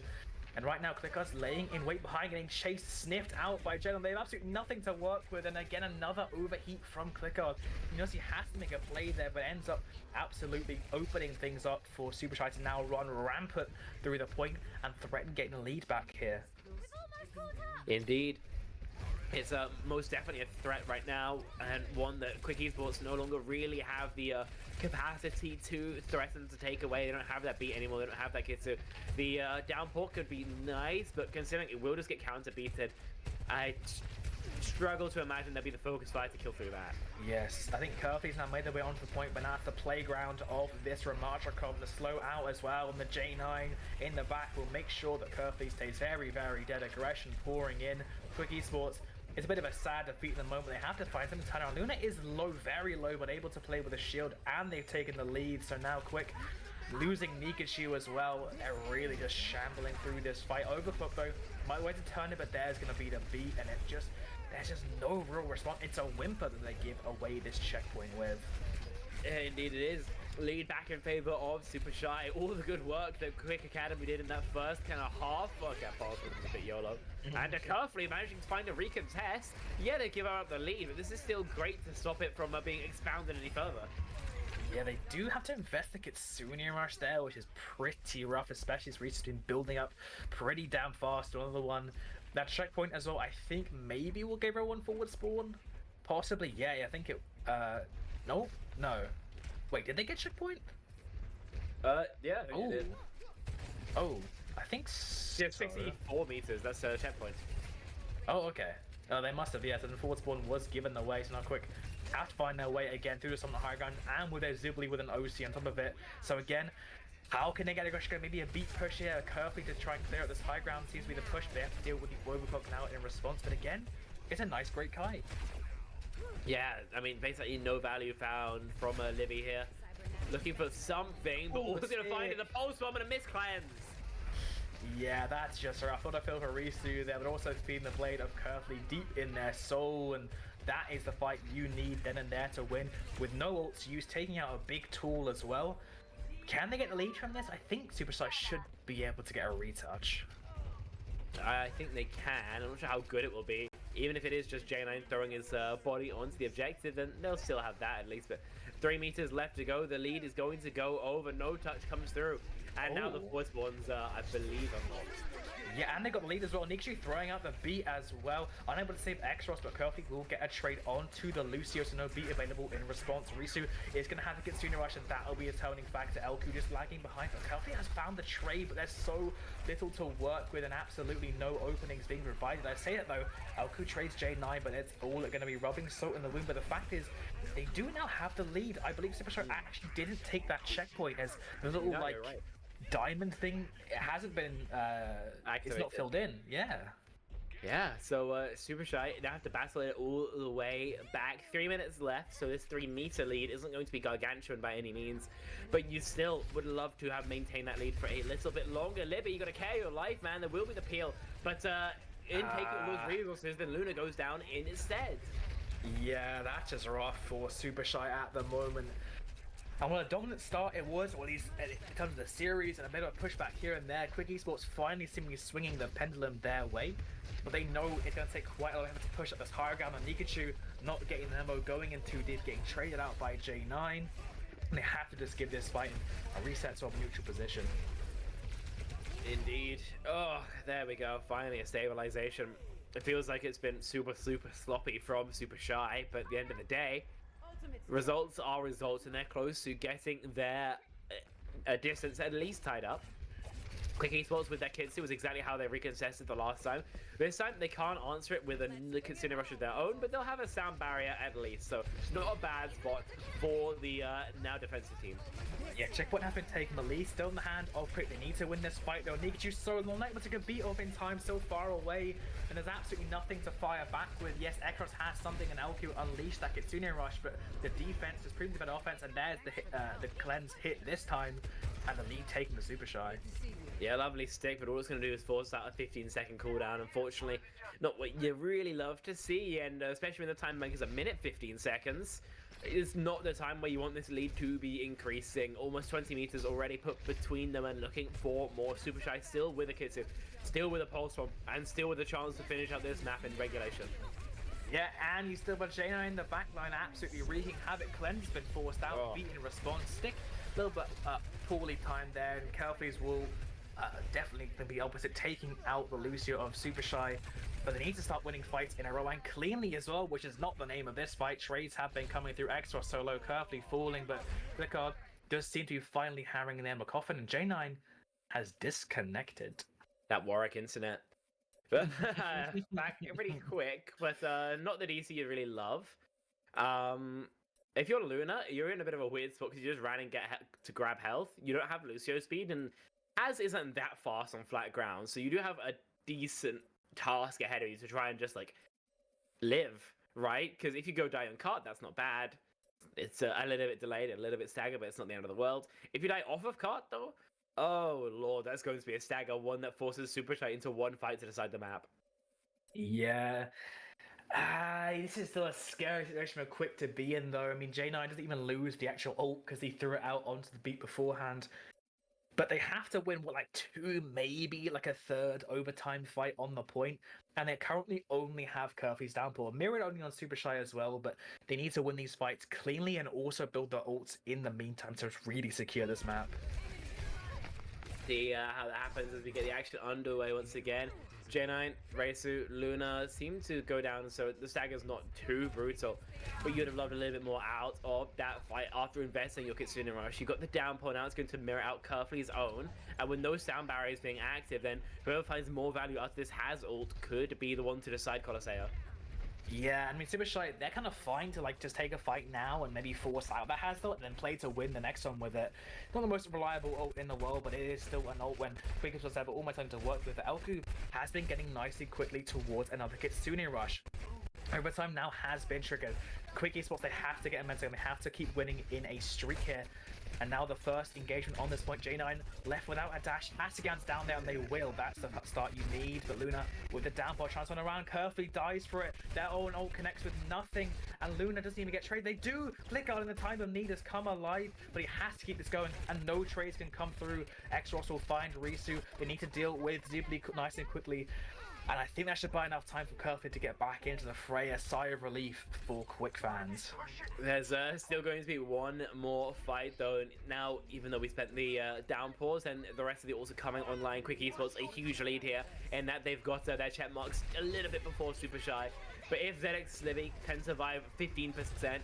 And right now, Clickard's laying in wait behind, getting chased, sniffed out by Jalen. They have absolutely nothing to work with. And again, another overheat from Clickard. He knows he has to make a play there, but ends up absolutely opening things up for Supershy to now run rampant through the point and threaten getting the lead back here. Indeed. It's most definitely a threat right now, and one that Quick Esports no longer really have the capacity to threaten to take away. They don't have that beat anymore. They don't have that Kitsu. The downpour could be nice, but considering it will just get counter beated, I struggle to imagine there'll be the focus fire to kill through that. Yes, I think Curfew's now made their way onto the point, but now it's the playground of this Ramattra comp to slow out as well, and the J9 in the back will make sure that Curfew stays very, very dead. Aggression pouring in. Quick Esports, it's a bit of a sad defeat at the moment. They have to find something to turn around. Luna is low, very low, but able to play with a shield, and they've taken the lead. So now Quick losing Nikachu as well. They're really just shambling through this fight. Overclock though, might way to turn it, but there's going to be the beat, and there's just no real response. It's a whimper that they give away this checkpoint with. Yeah, indeed it is. Lead back in favor of Supershy. All the good work that Quick Academy did in that first kind of half. Okay, Paul's was a bit YOLO. And carefully managing to find a recontest. Yeah, they give up the lead, but this is still great to stop it from being expounded any further. Yeah, they do have to invest the Kitsune Rush there, which is pretty rough, especially as Reese has been building up pretty damn fast. Another one. That checkpoint as well, I think maybe we'll give her one forward spawn. Possibly, yeah, I think it, no. Wait, did they get checkpoint? Yeah, I think they did. Oh, I think so. Yeah, 64 meters, that's a checkpoint. Oh, okay. Oh, they must have, yes, and the forward spawn was given away, so now Quick have to find their way again through some of the high ground, and with their Zibbly with an OC on top of it. So again, how can they get a maybe a beat push here, carefully to try and clear out this high ground seems to be the push. They have to deal with the overclock now in response, but again, it's a nice great kite. Yeah, I mean, basically no value found from Livy here. Looking for something, but all we're going to find is a pulse bomb and a miscleanse. Yeah, that's just her. I thought I felt her Risu there, but also feeding the blade of Curfew deep in their soul, and that is the fight you need then and there to win. With no ults used, taking out a big tool as well. Can they get the lead from this? I think Supershy should be able to get a retouch. I think they can. I'm not sure how good it will be. Even if it is just J9 throwing his body onto the objective, then they'll still have that at least. But 3 meters left to go. The lead is going to go over. No touch comes through. And now the first ones, I believe, are not. Yeah, and they got the lead as well. Nikachu throwing out the beat as well. Unable to save X-Ross, but Curfew will get a trade onto the Lucio, so no beat available in response. Risu is going to have to get Kitsune Rush, and that'll be a turning factor. Elku just lagging behind, but Curfew has found the trade, but there's so little to work with and absolutely no openings being provided. I say that though, Elku trades J9, but it's all going to be rubbing salt in the wound. But the fact is, they do now have the lead. I believe Supershy actually didn't take that checkpoint as the little Right. diamond thing. It hasn't been it's not filled in. Yeah, so Supershy now have to battle it all the way back. 3 minutes left, so this 3 meter lead isn't going to be gargantuan by any means, but you still would love to have maintained that lead for a little bit longer. Libby, you gotta carry your life, man. There will be the peel, but in taking those resources, then Luna goes down instead. Yeah, that's just rough for Supershy at the moment. And what a dominant start it was, or at least in terms of the series, and a bit of a pushback here and there. Quick Esports finally seemingly swinging the pendulum their way, but they know it's going to take quite a lot of effort to push up this higher ground on Nikachu, not getting the ammo, going in too deep, getting traded out by J9. And they have to just give this fight a reset to a neutral position. Indeed. Oh, there we go. Finally, a stabilization. It feels like it's been super sloppy from Supershy, but at the end of the day, results are results, and they're close to getting their distance at least tied up. Quick Esports with their Kitsu was exactly how they recontested the last time. This time they can't answer it with a Kitsune rush of their own, but they'll have a sound barrier at least, so not a bad spot for the now defensive team. Yeah, checkpoint has been taken, the lead still in the hand of Quick. They need to win this fight though. Nikachu so long, but to get beat off in time, so far away, and there's absolutely nothing to fire back with. Yes, Ekros has something, and LQ unleashed that Kitsune rush, but the defense has proven to be better offense, and there's the hit, the cleanse hit this time, and the lead taking the Supershy. Yeah, lovely stick, but all it's going to do is force out a 15-second cooldown. Unfortunately, not what you really love to see, and especially when the time bank is a minute 15 seconds. It's not the time where you want this lead to be increasing. Almost 20 meters already put between them, and looking for more. Supershy still with a Kitsu, still with a Pulse Bomb, and still with a chance to finish out this map in regulation. Yeah, and you still got J9 in the backline, absolutely wreaking havoc. Cleanse has been forced out, beat in response. Stick a little bit poorly timed there, and Kelfleys will definitely be opposite, taking out the Lucio of Supershy. But they need to start winning fights in a row, and cleanly as well, which is not the name of this fight. Trades have been coming through extra solo, Kerfley falling, but Blickard does seem to be finally hammering their McCoffin, and J9 has disconnected. That Warwick internet. But back pretty quick, but not the DC you really love. If you're Luna, you're in a bit of a weird spot because you just ran and to grab health. You don't have Lucio speed, and Az isn't that fast on flat ground, so you do have a decent task ahead of you to try and just like live, right? Because if you go die on cart, that's not bad. It's a little bit delayed, a little bit staggered, but it's not the end of the world. If you die off of cart though, oh lord, that's going to be a stagger, one that forces Supershy into one fight to decide the map. Yeah. This is still a scary situation for Quick to be in though. I mean, J9 doesn't even lose the actual ult because he threw it out onto the beat beforehand. But they have to win, what, like 2, maybe like a 3rd overtime fight on the point. And they currently only have Kerfley's downpour. Mirrored only on Supershy as well, but they need to win these fights cleanly and also build their ults in the meantime to really secure this map. See how that happens as we get the action underway once again. J9, Reisu, Luna seem to go down, so the stagger's not too brutal. But you'd have loved a little bit more out of that fight after investing your Kitsune Rush. You got the downpour, now it's going to mirror out Kerfley's own. And with those sound barriers being active, then whoever finds more value out of this has ult could be the one to decide Colosseo. Yeah, I mean, Supershy, they're kind of fine to like just take a fight now and maybe force out that has though, and then play to win the next one with it. Not the most reliable ult in the world, but it is still an ult when Quick was ever almost time to work with. Elku has been getting nicely quickly towards another Kitsune Rush. Overtime now has been triggered. Quick Esports, they have to get momentum, they have to keep winning in a streak here. And now the first engagement on this point, J9 left without a dash. Asigan's down there and they will. That's the start you need. But Luna with the downpour transfer around. Kerfley dies for it. Their own ult connects with nothing. And Luna doesn't even get traded. They do. Blickard in the time of need has come alive. But he has to keep this going. And no trades can come through. X-Ross will find Risu. They need to deal with Zibli nice and quickly. And I think that should buy enough time for Kerfley to get back into the fray. A sigh of relief for Quick fans. There's still going to be one more fight though. Now, even though we spent the downpours and the rest of the ults are coming online, Quick Esports a huge lead here in that they've got their check marks a little bit before Supershy. But if ZX Slivy can survive 15%,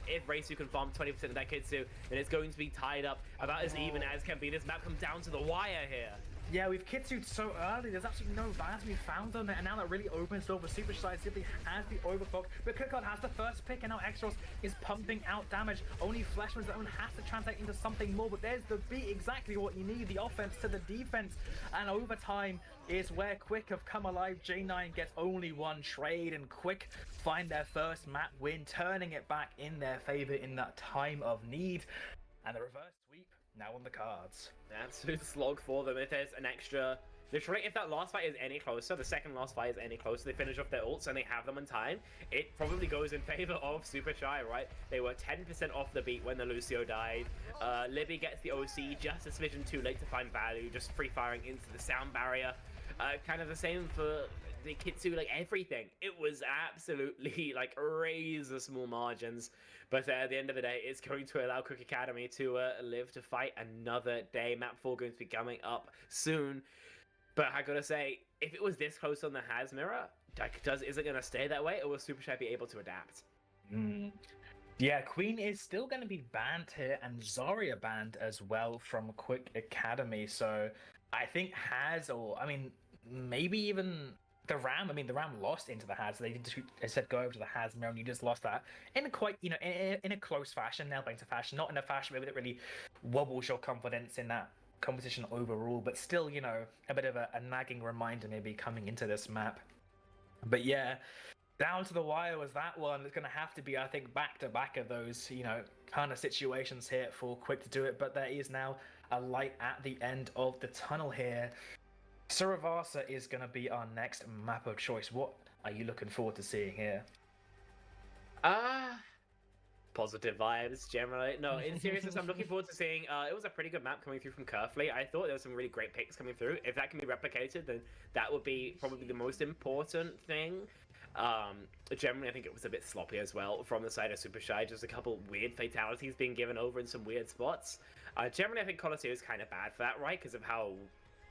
if Reisu can farm 20% of that Kitsu, then it's going to be tied up about as even as can be. This map comes down to the wire here. Yeah, we've Kitsu'd so early, there's absolutely no balance to be found on it, and now that really opens the door for Supershy. Simply has the overclock, but Cookard has the first pick, and now Extros is pumping out damage. Only Fleshman's own has to translate into something more, but there's the beat, exactly what you need, the offense to the defense, and overtime is where Quick have come alive. J9 gets only one trade, and Quick find their first map win, turning it back in their favor in that time of need, and the reverse sweep now on the cards. Absolute slog for them. If there's an extra Literally, if that last fight is any closer, the second last fight is any closer, they finish off their ults and they have them in time, it probably goes in favor of Supershy, right? They were 10% off the beat when the Lucio died. Libby gets the OC just a smidgen too late to find value, just free firing into the sound barrier. Kind of the same for the Kitsu, like everything. It was absolutely like razor small margins. But at the end of the day, it's going to allow Quick Academy to live to fight another day. Map 4 going to be coming up soon. But I gotta say, if it was this close on the Has mirror, like, is it going to stay that way, or will Supershy be able to adapt? Yeah, Queen is still going to be banned here, and Zarya banned as well from Quick Academy. So I think Has, or I mean, maybe even the Ram. I mean, the Ram lost into the Has. They said go over to the Has mirror, and you just lost that in a quite, in a close fashion, nail-biting fashion, not in a fashion where it really wobbles your confidence in that competition overall, but still, a bit of a nagging reminder maybe coming into this map. But yeah, down to the wire was that one. It's going to have to be, I think, back-to-back of those, kind of situations here for Quick to do it, but there is now a light at the end of the tunnel here. Suravasa is going to be our next map of choice. What are you looking forward to seeing here? Positive vibes, generally. No, in seriousness, I'm looking forward to seeing... it was a pretty good map coming through from Kerfley. I thought there were some really great picks coming through. If that can be replicated, then that would be probably the most important thing. Generally, I think it was a bit sloppy as well from the side of Supershy. Just a couple weird fatalities being given over in some weird spots. Generally, I think Coliseum is kind of bad for that, right? Because of how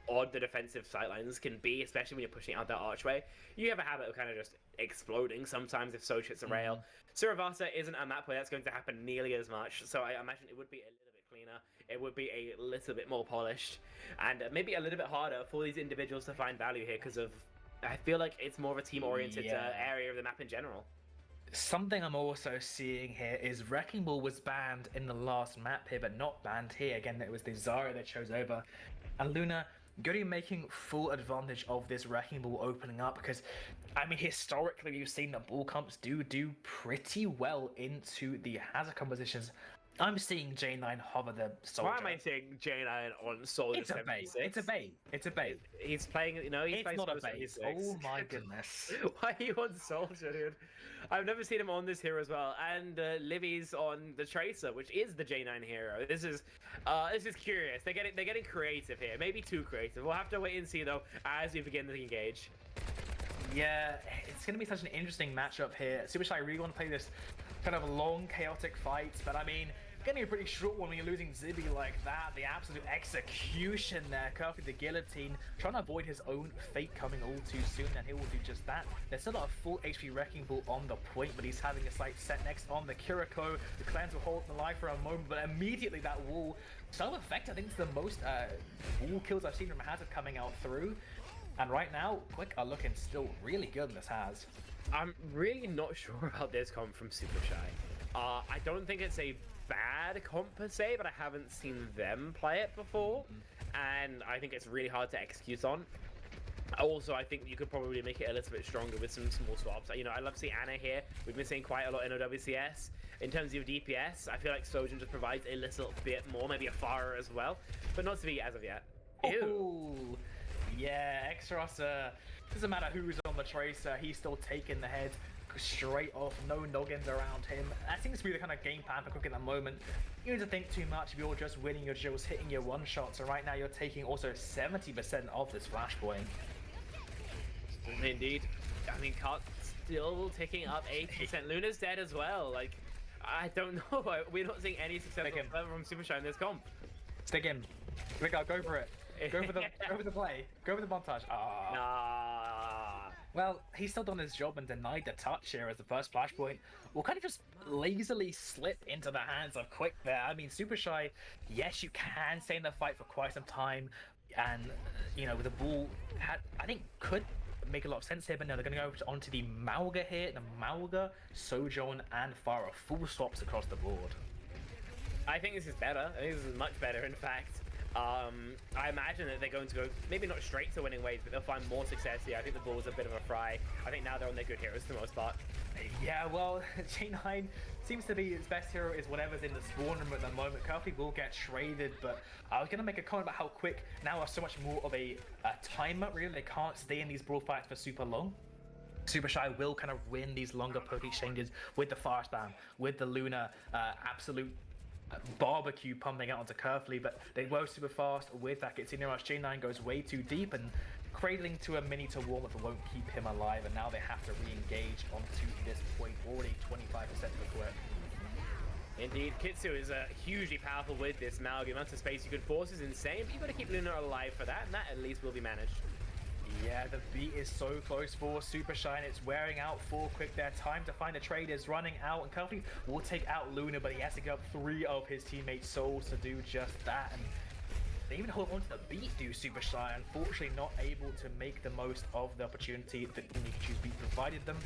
odd the defensive sightlines can be, especially when you're pushing out that archway. You have a habit of kind of just exploding sometimes if Soch hits a rail. Suravasa isn't a map where that's going to happen nearly as much, so I imagine it would be a little bit cleaner. It would be a little bit more polished, and maybe a little bit harder for these individuals to find value here because of... I feel like it's more of a team-oriented area of the map in general. Something I'm also seeing here is Wrecking Ball was banned in the last map here, but not banned here. Again, it was the Zarya that chose over. And Luna going to be making full advantage of this Wrecking Ball opening up because, I mean, historically, we've seen that ball comps do pretty well into the hazard compositions. I'm seeing J9 hover the Soldier. Why am I saying J9 on Soldier? It's a bait. It's a bait. It's a bait. He's playing, he's it's playing not a bait. Oh my goodness. Why are you on Soldier, dude? I've never seen him on this hero as well. And Livy's on the Tracer, which is the J9 hero. This is curious. They're getting creative here. Maybe too creative. We'll have to wait and see though as we begin to engage. Yeah, it's going to be such an interesting matchup here. Supershy really want to play this kind of long, chaotic fights, but I mean, getting a pretty short one when you're losing Zibby like that. The absolute execution there. Kerfley the guillotine, trying to avoid his own fate coming all too soon, and he will do just that. There's still not a full HP Wrecking Ball on the point, but he's having a sight set next on the Kiriko. The clans will hold the life for a moment, but immediately that wall, so effective. I think it's the most wall kills I've seen from Hazard coming out through. And right now, Quick are looking still really good in this Has. I'm really not sure about this comp from Supershy. I don't think it's a bad comp per se, but I haven't seen them play it before, and I think it's really hard to execute on. Also, I think you could probably make it a little bit stronger with some small swaps. I love to see Anna here. We've been seeing quite a lot in OWCS. In terms of DPS, I feel like Sojourn just provides a little bit more, maybe a Farah as well, but not to be as of yet. Ew. Ooh. Yeah, Exros, doesn't matter who's on the Tracer, he's still taking the head straight off, no noggins around him. That seems to be the kind of game plan for Quick at the moment. You don't need to think too much if you're just winning your drills, hitting your one-shots, and right now you're taking also 70% of this flashpoint. Indeed. I mean, Cut still ticking up 80%. Luna's dead as well. Like, I don't know. We're not seeing any success from Supershy in this comp. Stick him. Quick out, go for it. Go for the play. Go for the montage. Nah. Well, he's still done his job and denied the touch here as the first flashpoint. Will kind of just lazily slip into the hands of Quick there. I mean, Supershy, yes, you can stay in the fight for quite some time, and with the ball, I think could make a lot of sense here. But no, they're going to go onto the Mauga here. The Mauga, Sojourn, and Farah full swaps across the board. I think this is better. I think this is much better, in fact. I imagine that they're going to go maybe not straight to winning ways, but they'll find more success here. I think the ball's a bit of a fry. I think now they're on their good heroes for the most part. Yeah, well, G9 seems to be his best hero is whatever's in the spawn room at the moment. Curfew will get traded, but I was going to make a comment about how quick now are so much more of a timer, really. They can't stay in these brawl fights for super long. Supershy will kind of win these longer poke exchanges with the fire spam, with the Luna absolute barbecue pumping out onto Curfew, but they were super fast with that Kitsune Rush. J9 goes way too deep and cradling to a mini to warm up won't keep him alive, and now they have to re-engage onto this point, already 25% for quick. Indeed, Kitsu is hugely powerful with this Mal. The amount of space you can force is insane, but you've got to keep Luna alive for that, and that at least will be managed. Yeah, the beat is so close for Supershy, and it's wearing out for quick. Their time to find the trade is running out, and Curfew will take out Luna, but he has to give up 3 of his teammates' souls to do just that. And they even hold on to the beat, do Supershy, unfortunately not able to make the most of the opportunity that Nikachu's beat provided them.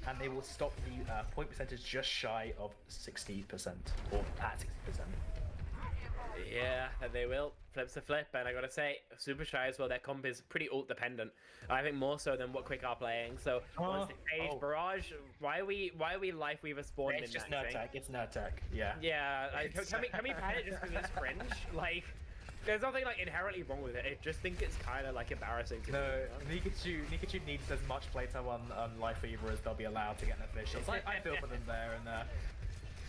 And they will stop the point percentage just shy of 60%, or at 60%. Yeah, they will. Flip's a flip, and I gotta say, Supershy as well, their comp is pretty ult dependent. I think more so than what Quick are playing. So once the cage barrage, why are we Life Weaver spawned in It's just that nerd thing? tech, it's nerd tech, yeah. Yeah, can we ban it just because it's cringe? Like, there's nothing like inherently wrong with it. I just think it's kind of like embarrassing to No, Nikachu needs as much playtime on Life Weaver as they'll be allowed to get an official. So I feel for them there, and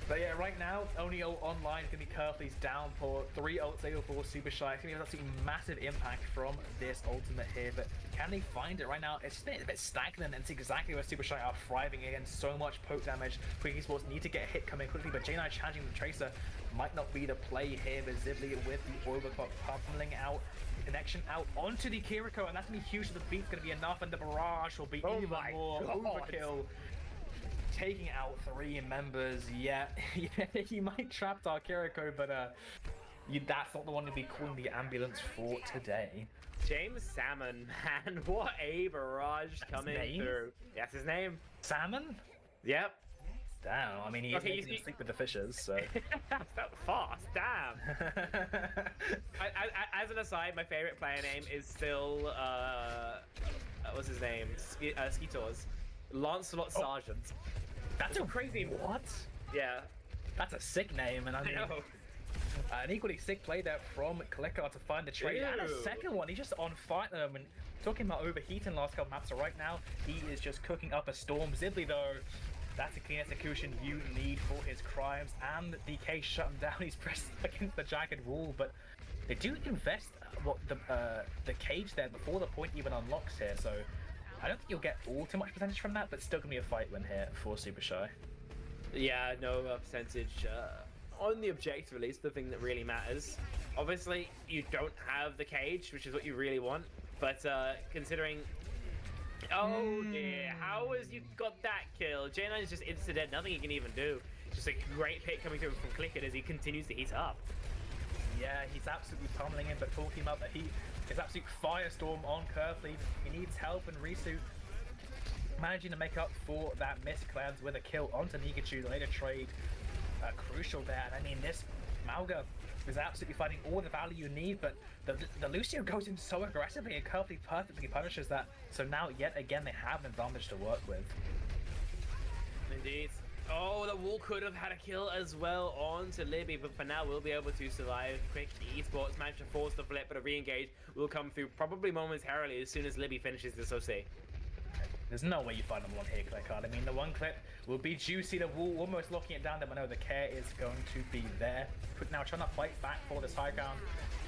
but yeah, right now, only ult online is going to be Curfew's down for 3 ults able for Supershy. It's going to be an absolutely massive impact from this ultimate here, but can they find it right now? It's a bit stagnant, and it's exactly where Supershy are thriving against so much poke damage. Quick Esports need to get a hit coming quickly, but J9 challenging the Tracer might not be the play here, but Zibli with the overclock pummeling out. Connection out onto the Kiriko, and that's going to be huge. So the beat's going to be enough, and the barrage will be even more overkill. Taking out 3 members, yeah, he might trap our Kiriko, but that's not the one to be calling the ambulance for today. James Salmon, man, what a barrage coming through. That's his name. Salmon? Yep. Damn, I mean, he's making them sleep with the fishes, so... That's that fast, damn. As an aside, my favorite player name is still, what's his name? Skeetor's. Lancelot Sargent. That's a crazy... What? Yeah. That's a sick name, and I mean... An equally sick play there from Clicker to find the trade. And a second one, he's just on fire at the moment. Talking about overheating last couple maps, so right now, he is just cooking up a storm. Zibli, though, that's a clean execution you need for his crimes, and DK shut him down. He's pressed against the jagged wall, but they do invest the cage there before the point even unlocks here, so I don't think you'll get all too much percentage from that, but still gonna be a fight win here for Supershy. Yeah, no percentage. On the objective, at least, the thing that really matters. Obviously, you don't have the cage, which is what you really want, but considering... Oh dear, how has you got that kill? J9 is just insta-dead, nothing he can even do. Just a great pick coming through from Clickett as he continues to heat up. Yeah, he's absolutely pummeling him, but talking about the heat, it's absolute firestorm on Curfew. He needs help, and Risu managing to make up for that miss cleanse with a kill onto Nikachu, the later trade. Crucial there, and I mean, this Malga is absolutely finding all the value you need, but the Lucio goes in so aggressively, and Curfew perfectly punishes that, so now yet again they have an advantage to work with. Indeed. Oh, the wall could have had a kill as well onto Libby, but for now we'll be able to survive. Quick Esports managed to force the flip, but a re-engage will come through probably momentarily as soon as Libby finishes this OC. There's no way you find them one here, click card. I mean, the one clip will be juicy. The wall almost locking it down. Then we know the care is going to be there. Quick now trying to fight back for this high ground.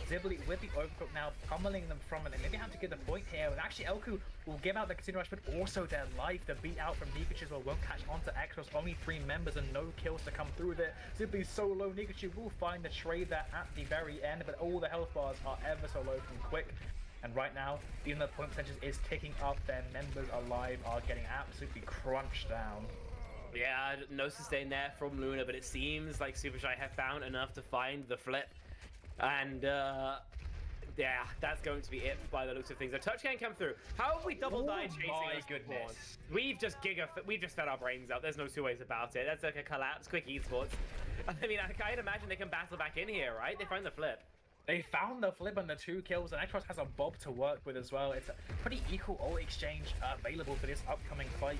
Zibli with the overcook now pummeling them from it. They maybe have to get the point here. But actually, Elku will give out the Casino Rush, but also their life. The beat out from Nikachu as well won't catch onto Extras. Only 3 members and no kills to come through there. Zibli's so low. Nikachu will find the trade there at the very end, but all the health bars are ever so low from Quick. And right now, even though the point percentage is ticking up, their members alive are getting absolutely crunched down. Yeah, no sustain there from Luna, but it seems like Supershy have found enough to find the flip. And yeah, that's going to be it by the looks of things. A touch can come through. How have we double died chasing my us goodness. before? We've just fed our brains out. There's no 2 ways about it. That's like a collapse. Quick Esports. I mean, I can imagine they can battle back in here, right? They find the flip. They found the flip and the 2 kills, and Xbox has a Bob to work with as well. It's a pretty equal ult exchange available for this upcoming fight.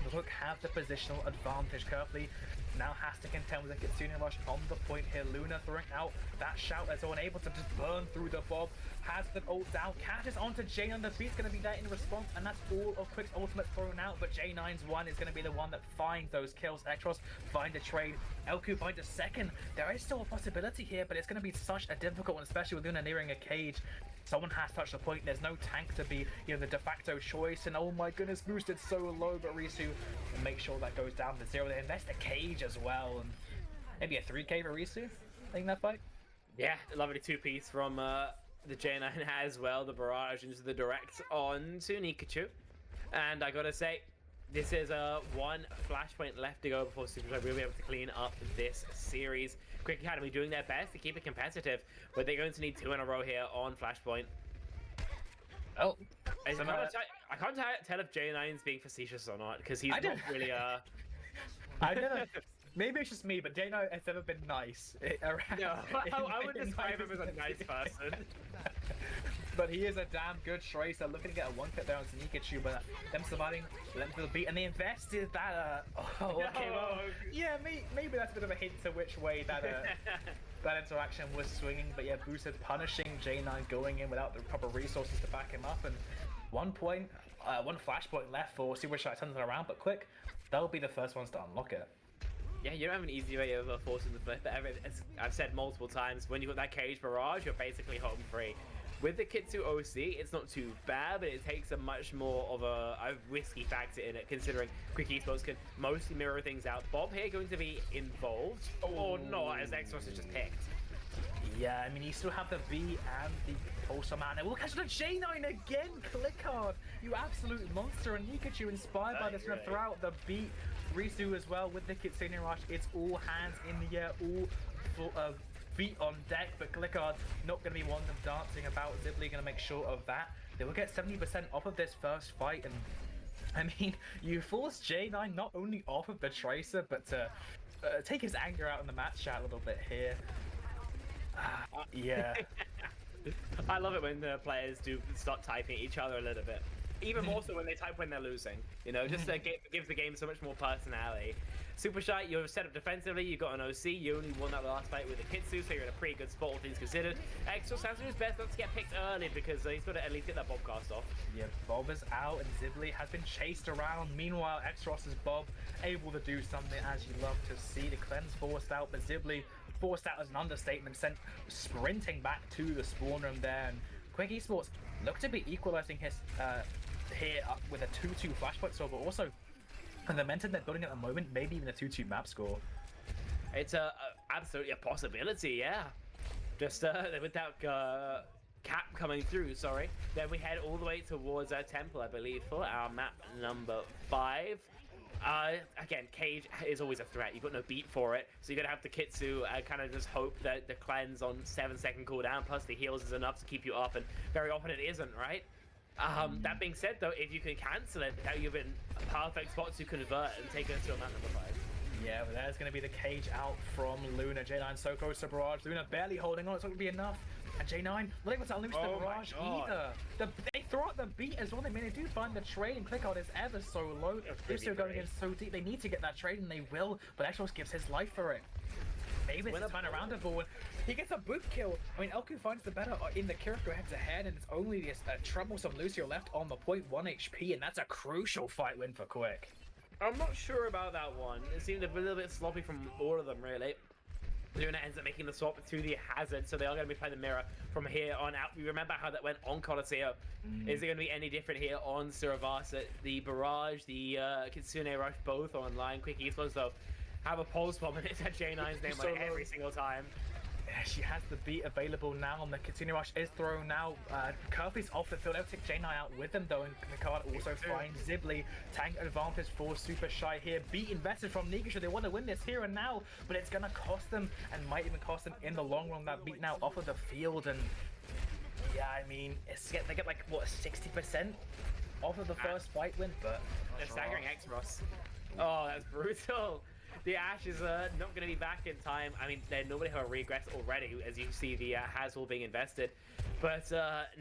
The Rook have the positional advantage. Carefully now has to contend with the Kitsune Rush on the point here. Luna throwing out that shout as well, able to just burn through the Bob. Has the ult down, catches onto J9. The beat's going to be there in response, and that's all of Quick's ultimate thrown out. But J9's one is going to be the one that finds those kills. Extros find a trade. LQ finds a second. There is still a possibility here, but it's going to be such a difficult one, especially with Luna nearing a cage. Someone has touched the point. There's no tank to be, the de facto choice. And oh my goodness, boosted so low, but Risu will make sure that goes down to 0. They invest a cage as well, and maybe a 3k for Risu in that fight. Yeah, a lovely 2-piece from the J9 as well. The barrage into the direct on to Nikachu. And I gotta say, this is one flashpoint left to go before Supershy will be able to clean up this series. Quick Academy doing their best to keep it competitive, but they're going to need 2 in a row here on flashpoint. Oh, I can't tell if J9's being facetious or not, because he's not really I never. Maybe it's just me, but J9 has never been nice. No, I would describe him as a nice person. But he is a damn good tracer, looking to get a 1-hit there on Nikachu, but them surviving, them to the beat, and they invested that, okay, well, yeah, maybe that's a bit of a hint to which way that, that interaction was swinging, but yeah, Boosted punishing J9, going in without the proper resources to back him up, and 1 point, 1 flashpoint left for Supershy turning it around, but Quick, they'll be the first ones to unlock it. Yeah, you don't have an easy way of forcing the flip, but as I've said multiple times, when you've got that cage barrage, you're basically home free. With the Kitsu OC, it's not too bad, but it takes a much more of a risky factor in it, considering Quick Esports can mostly mirror things out. Bob here going to be involved, or not, as Xbox is just picked. Yeah, I mean, you still have the B and the Pulsar Man. We'll catch the J9 again, Clickard! You absolute monster, and Nikachu inspired by this, gonna throw out the beat. Risu as well with the Kitsune Rush. It's all hands in the air, all full of feet on deck, but Clickard not going to be one of them dancing about. Zibley going to make sure of that. They will get 70% off of this first fight, and I mean, you force J9 not only off of the Tracer, but to take his anger out in the match chat a little bit here. Yeah. I love it when the players do start typing each other a little bit. Even more so when they type when they're losing. Just gives the game so much more personality. Supershy, you're set up defensively, you got an OC, you only won that last fight with the Kitsu, so you're in a pretty good spot, all things considered. Extra sounds to his best not to get picked early, because he's got to at least get that Bob cast off. Yeah, Bob is out, and Zibley has been chased around. Meanwhile, Xros's Bob able to do something as you love to see. The cleanse forced out, but Zibley forced out as an understatement, sent sprinting back to the spawn room there. And Quick Esports look to be equalizing his here up with a 2-2 flashpoint score, but also and the momentum they're building at the moment, maybe even a 2-2 map score. It's absolutely a possibility, yeah. Just with that cap coming through, sorry. Then we head all the way towards our temple, I believe, for our map number 5. Again, cage is always a threat. You've got no beat for it, so you're gonna have to Kitsu kind of just hope that the cleanse on 7-second cooldown plus the heals is enough to keep you up, and very often it isn't, right? That being said, though, if you can cancel it, now you're in a perfect spot to convert and take us to a map number 5. Yeah, but there's going to be the cage out from Luna. J9 so close to barrage. Luna barely holding on. It's not going to be enough. And J9 not able to unleash the barrage either. They throw out the beat as well. They do find the trade, and Clickard is ever so low. They're still going in so deep. They need to get that trade, and they will. But Xbox gives his life for it. Maybe it's a turn around the ball. He gets a boot kill. I mean, LQ finds the better in the character head-to-head, and it's only this troublesome Lucio left on the point, 1 HP, and that's a crucial fight win for Quick. I'm not sure about that one. It seemed a little bit sloppy from all of them, really. Luna ends up making the swap to the Hazard, so they are going to be playing the mirror from here on out. We remember how that went on Coliseum. Is it going to be any different here on Suravasa? The Barrage, the Kitsune Rush, both online. Quick Esports, though, have a pulse bomb, and it's at J9's name on every single time. Yeah, she has the beat available now, and the Kitsune Rush is thrown now. Curfy's off the field. They'll take J9 out with them, though, and the card also finds Zibley. Tank advantage for Supershy here. Beat invested from Nikachu. They want to win this here and now, but it's going to cost them, and might even cost them in the long run. That beat now off of the field, and yeah, I mean, they get like, what, 60% off of the first fight win, but they're staggering X-Ross. Oh, that's brutal. the Ash is not going to be back in time. I mean, they normally have a regress already, as you see the Hazel being invested. But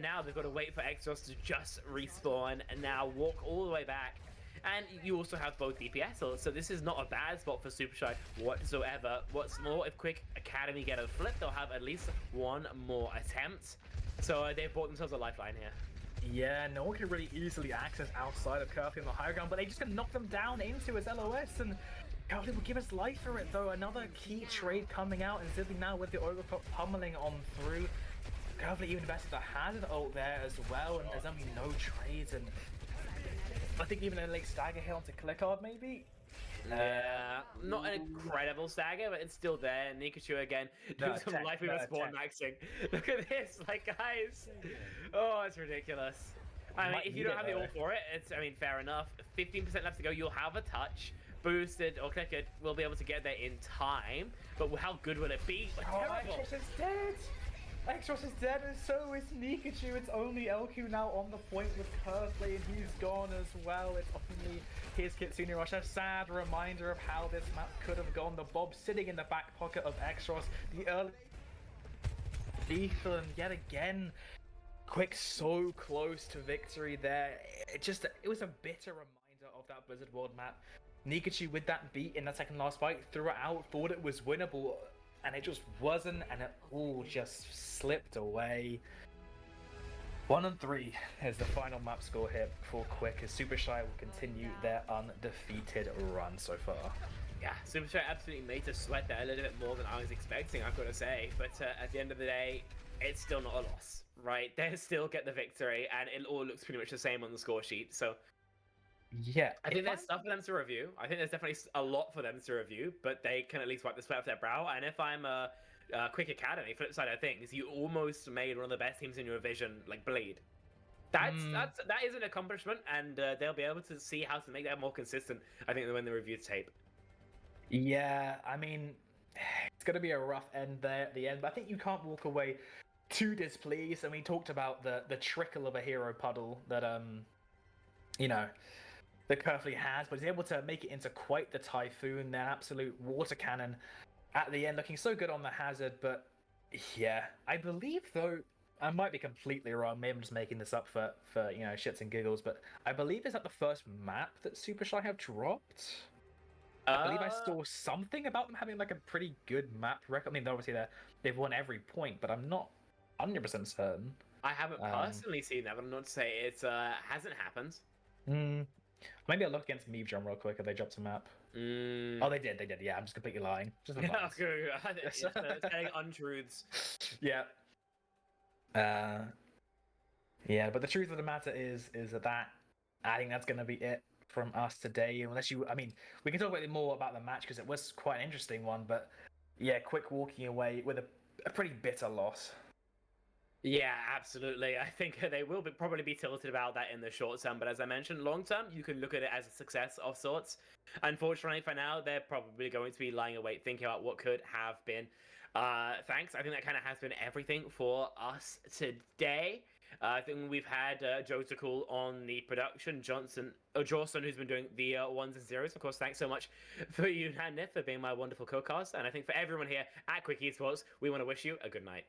now they've got to wait for Exos to just respawn and now walk all the way back. And you also have both DPS, so this is not a bad spot for Supershy whatsoever. What's more, if Quick Academy get a flip, they'll have at least one more attempt. So they've bought themselves a lifeline here. Yeah, no one can really easily access outside of Curfew on the high ground, but they just can knock them down into his LOS, and Curfew will give us life for it though. Another key trade coming out, and Zippy now with the overclock pummeling on through. Curfew even invested the Hazard ult there as well, and there's only no trades, and I think even a late stagger here onto Clickard maybe? Yeah, not an incredible stagger, but it's still there. Nikachu again doing some life spawn maxing. Look at this, like, guys. Oh, it's ridiculous. I mean, if you don't have the ult for it, it's, I mean, fair enough. 15% left to go. You'll have a touch. Boosted or Clickard will be able to get there in time, but how good will it be? Terrible. Exos is dead. Exos is dead, and so is Nikachu. It's only LQ now on the point with Curfew, and he's gone as well. It's only his Kitsune Rush. A sad reminder of how this map could have gone. The Bob sitting in the back pocket of Exos. The early lethal, and yet again, Quick so close to victory there. It was a bitter reminder of that Blizzard World map. Nikachu with that beat in that second last fight threw it out, thought it was winnable, and it just wasn't, and it all just slipped away. 1-3 is the final map score here for Quick, as Supershy will continue their undefeated run so far. Yeah, Supershy absolutely made us sweat that a little bit more than I was expecting, I've got to say. But at the end of the day, it's still not a loss, right? They still get the victory, and it all looks pretty much the same on the score sheet. So yeah, I think there's stuff for them to review. I think there's definitely a lot for them to review, but they can at least wipe the sweat off their brow. And if I'm a Quick Academy, flip side of things, you almost made one of the best teams in your division like bleed. That is an accomplishment, and they'll be able to see how to make that more consistent. I think when they review the tape. Yeah, I mean, it's gonna be a rough end there at the end, but I think you can't walk away too displeased. And we talked about the trickle of a hero puddle that you know, the Curfew has, but he's able to make it into quite the typhoon, the absolute water cannon at the end, looking so good on the Hazard. But yeah, I believe though, I might be completely wrong, maybe I'm just making this up for you know, shits and giggles, but I believe is that the first map that Supershy have dropped? I believe I saw something about them having like a pretty good map record. I mean, obviously they've won every point, but I'm not 100% certain. I haven't personally seen that, but I'm not to say it hasn't happened. Maybe I'll look against Meebjum real quick if they dropped a map. Oh, they did. Yeah, I'm just completely lying. Just telling untruths. Yeah. Yeah, but the truth of the matter is that I think that's going to be it from us today. Unless you, I mean, we can talk a bit more about the match because it was quite an interesting one. But yeah, Quick walking away with a pretty bitter loss. Yeah, absolutely. I think they will probably be tilted about that in the short term. But as I mentioned, long term, you can look at it as a success of sorts. Unfortunately, for now, they're probably going to be lying awake thinking about what could have been. Thanks. I think that kind of has been everything for us today. I think we've had Joe Cool on the production, Johnson, who's been doing the ones and zeros. Of course, thanks so much for you, Nif, for being my wonderful co-cast. And I think for everyone here at Quick Esports, we want to wish you a good night.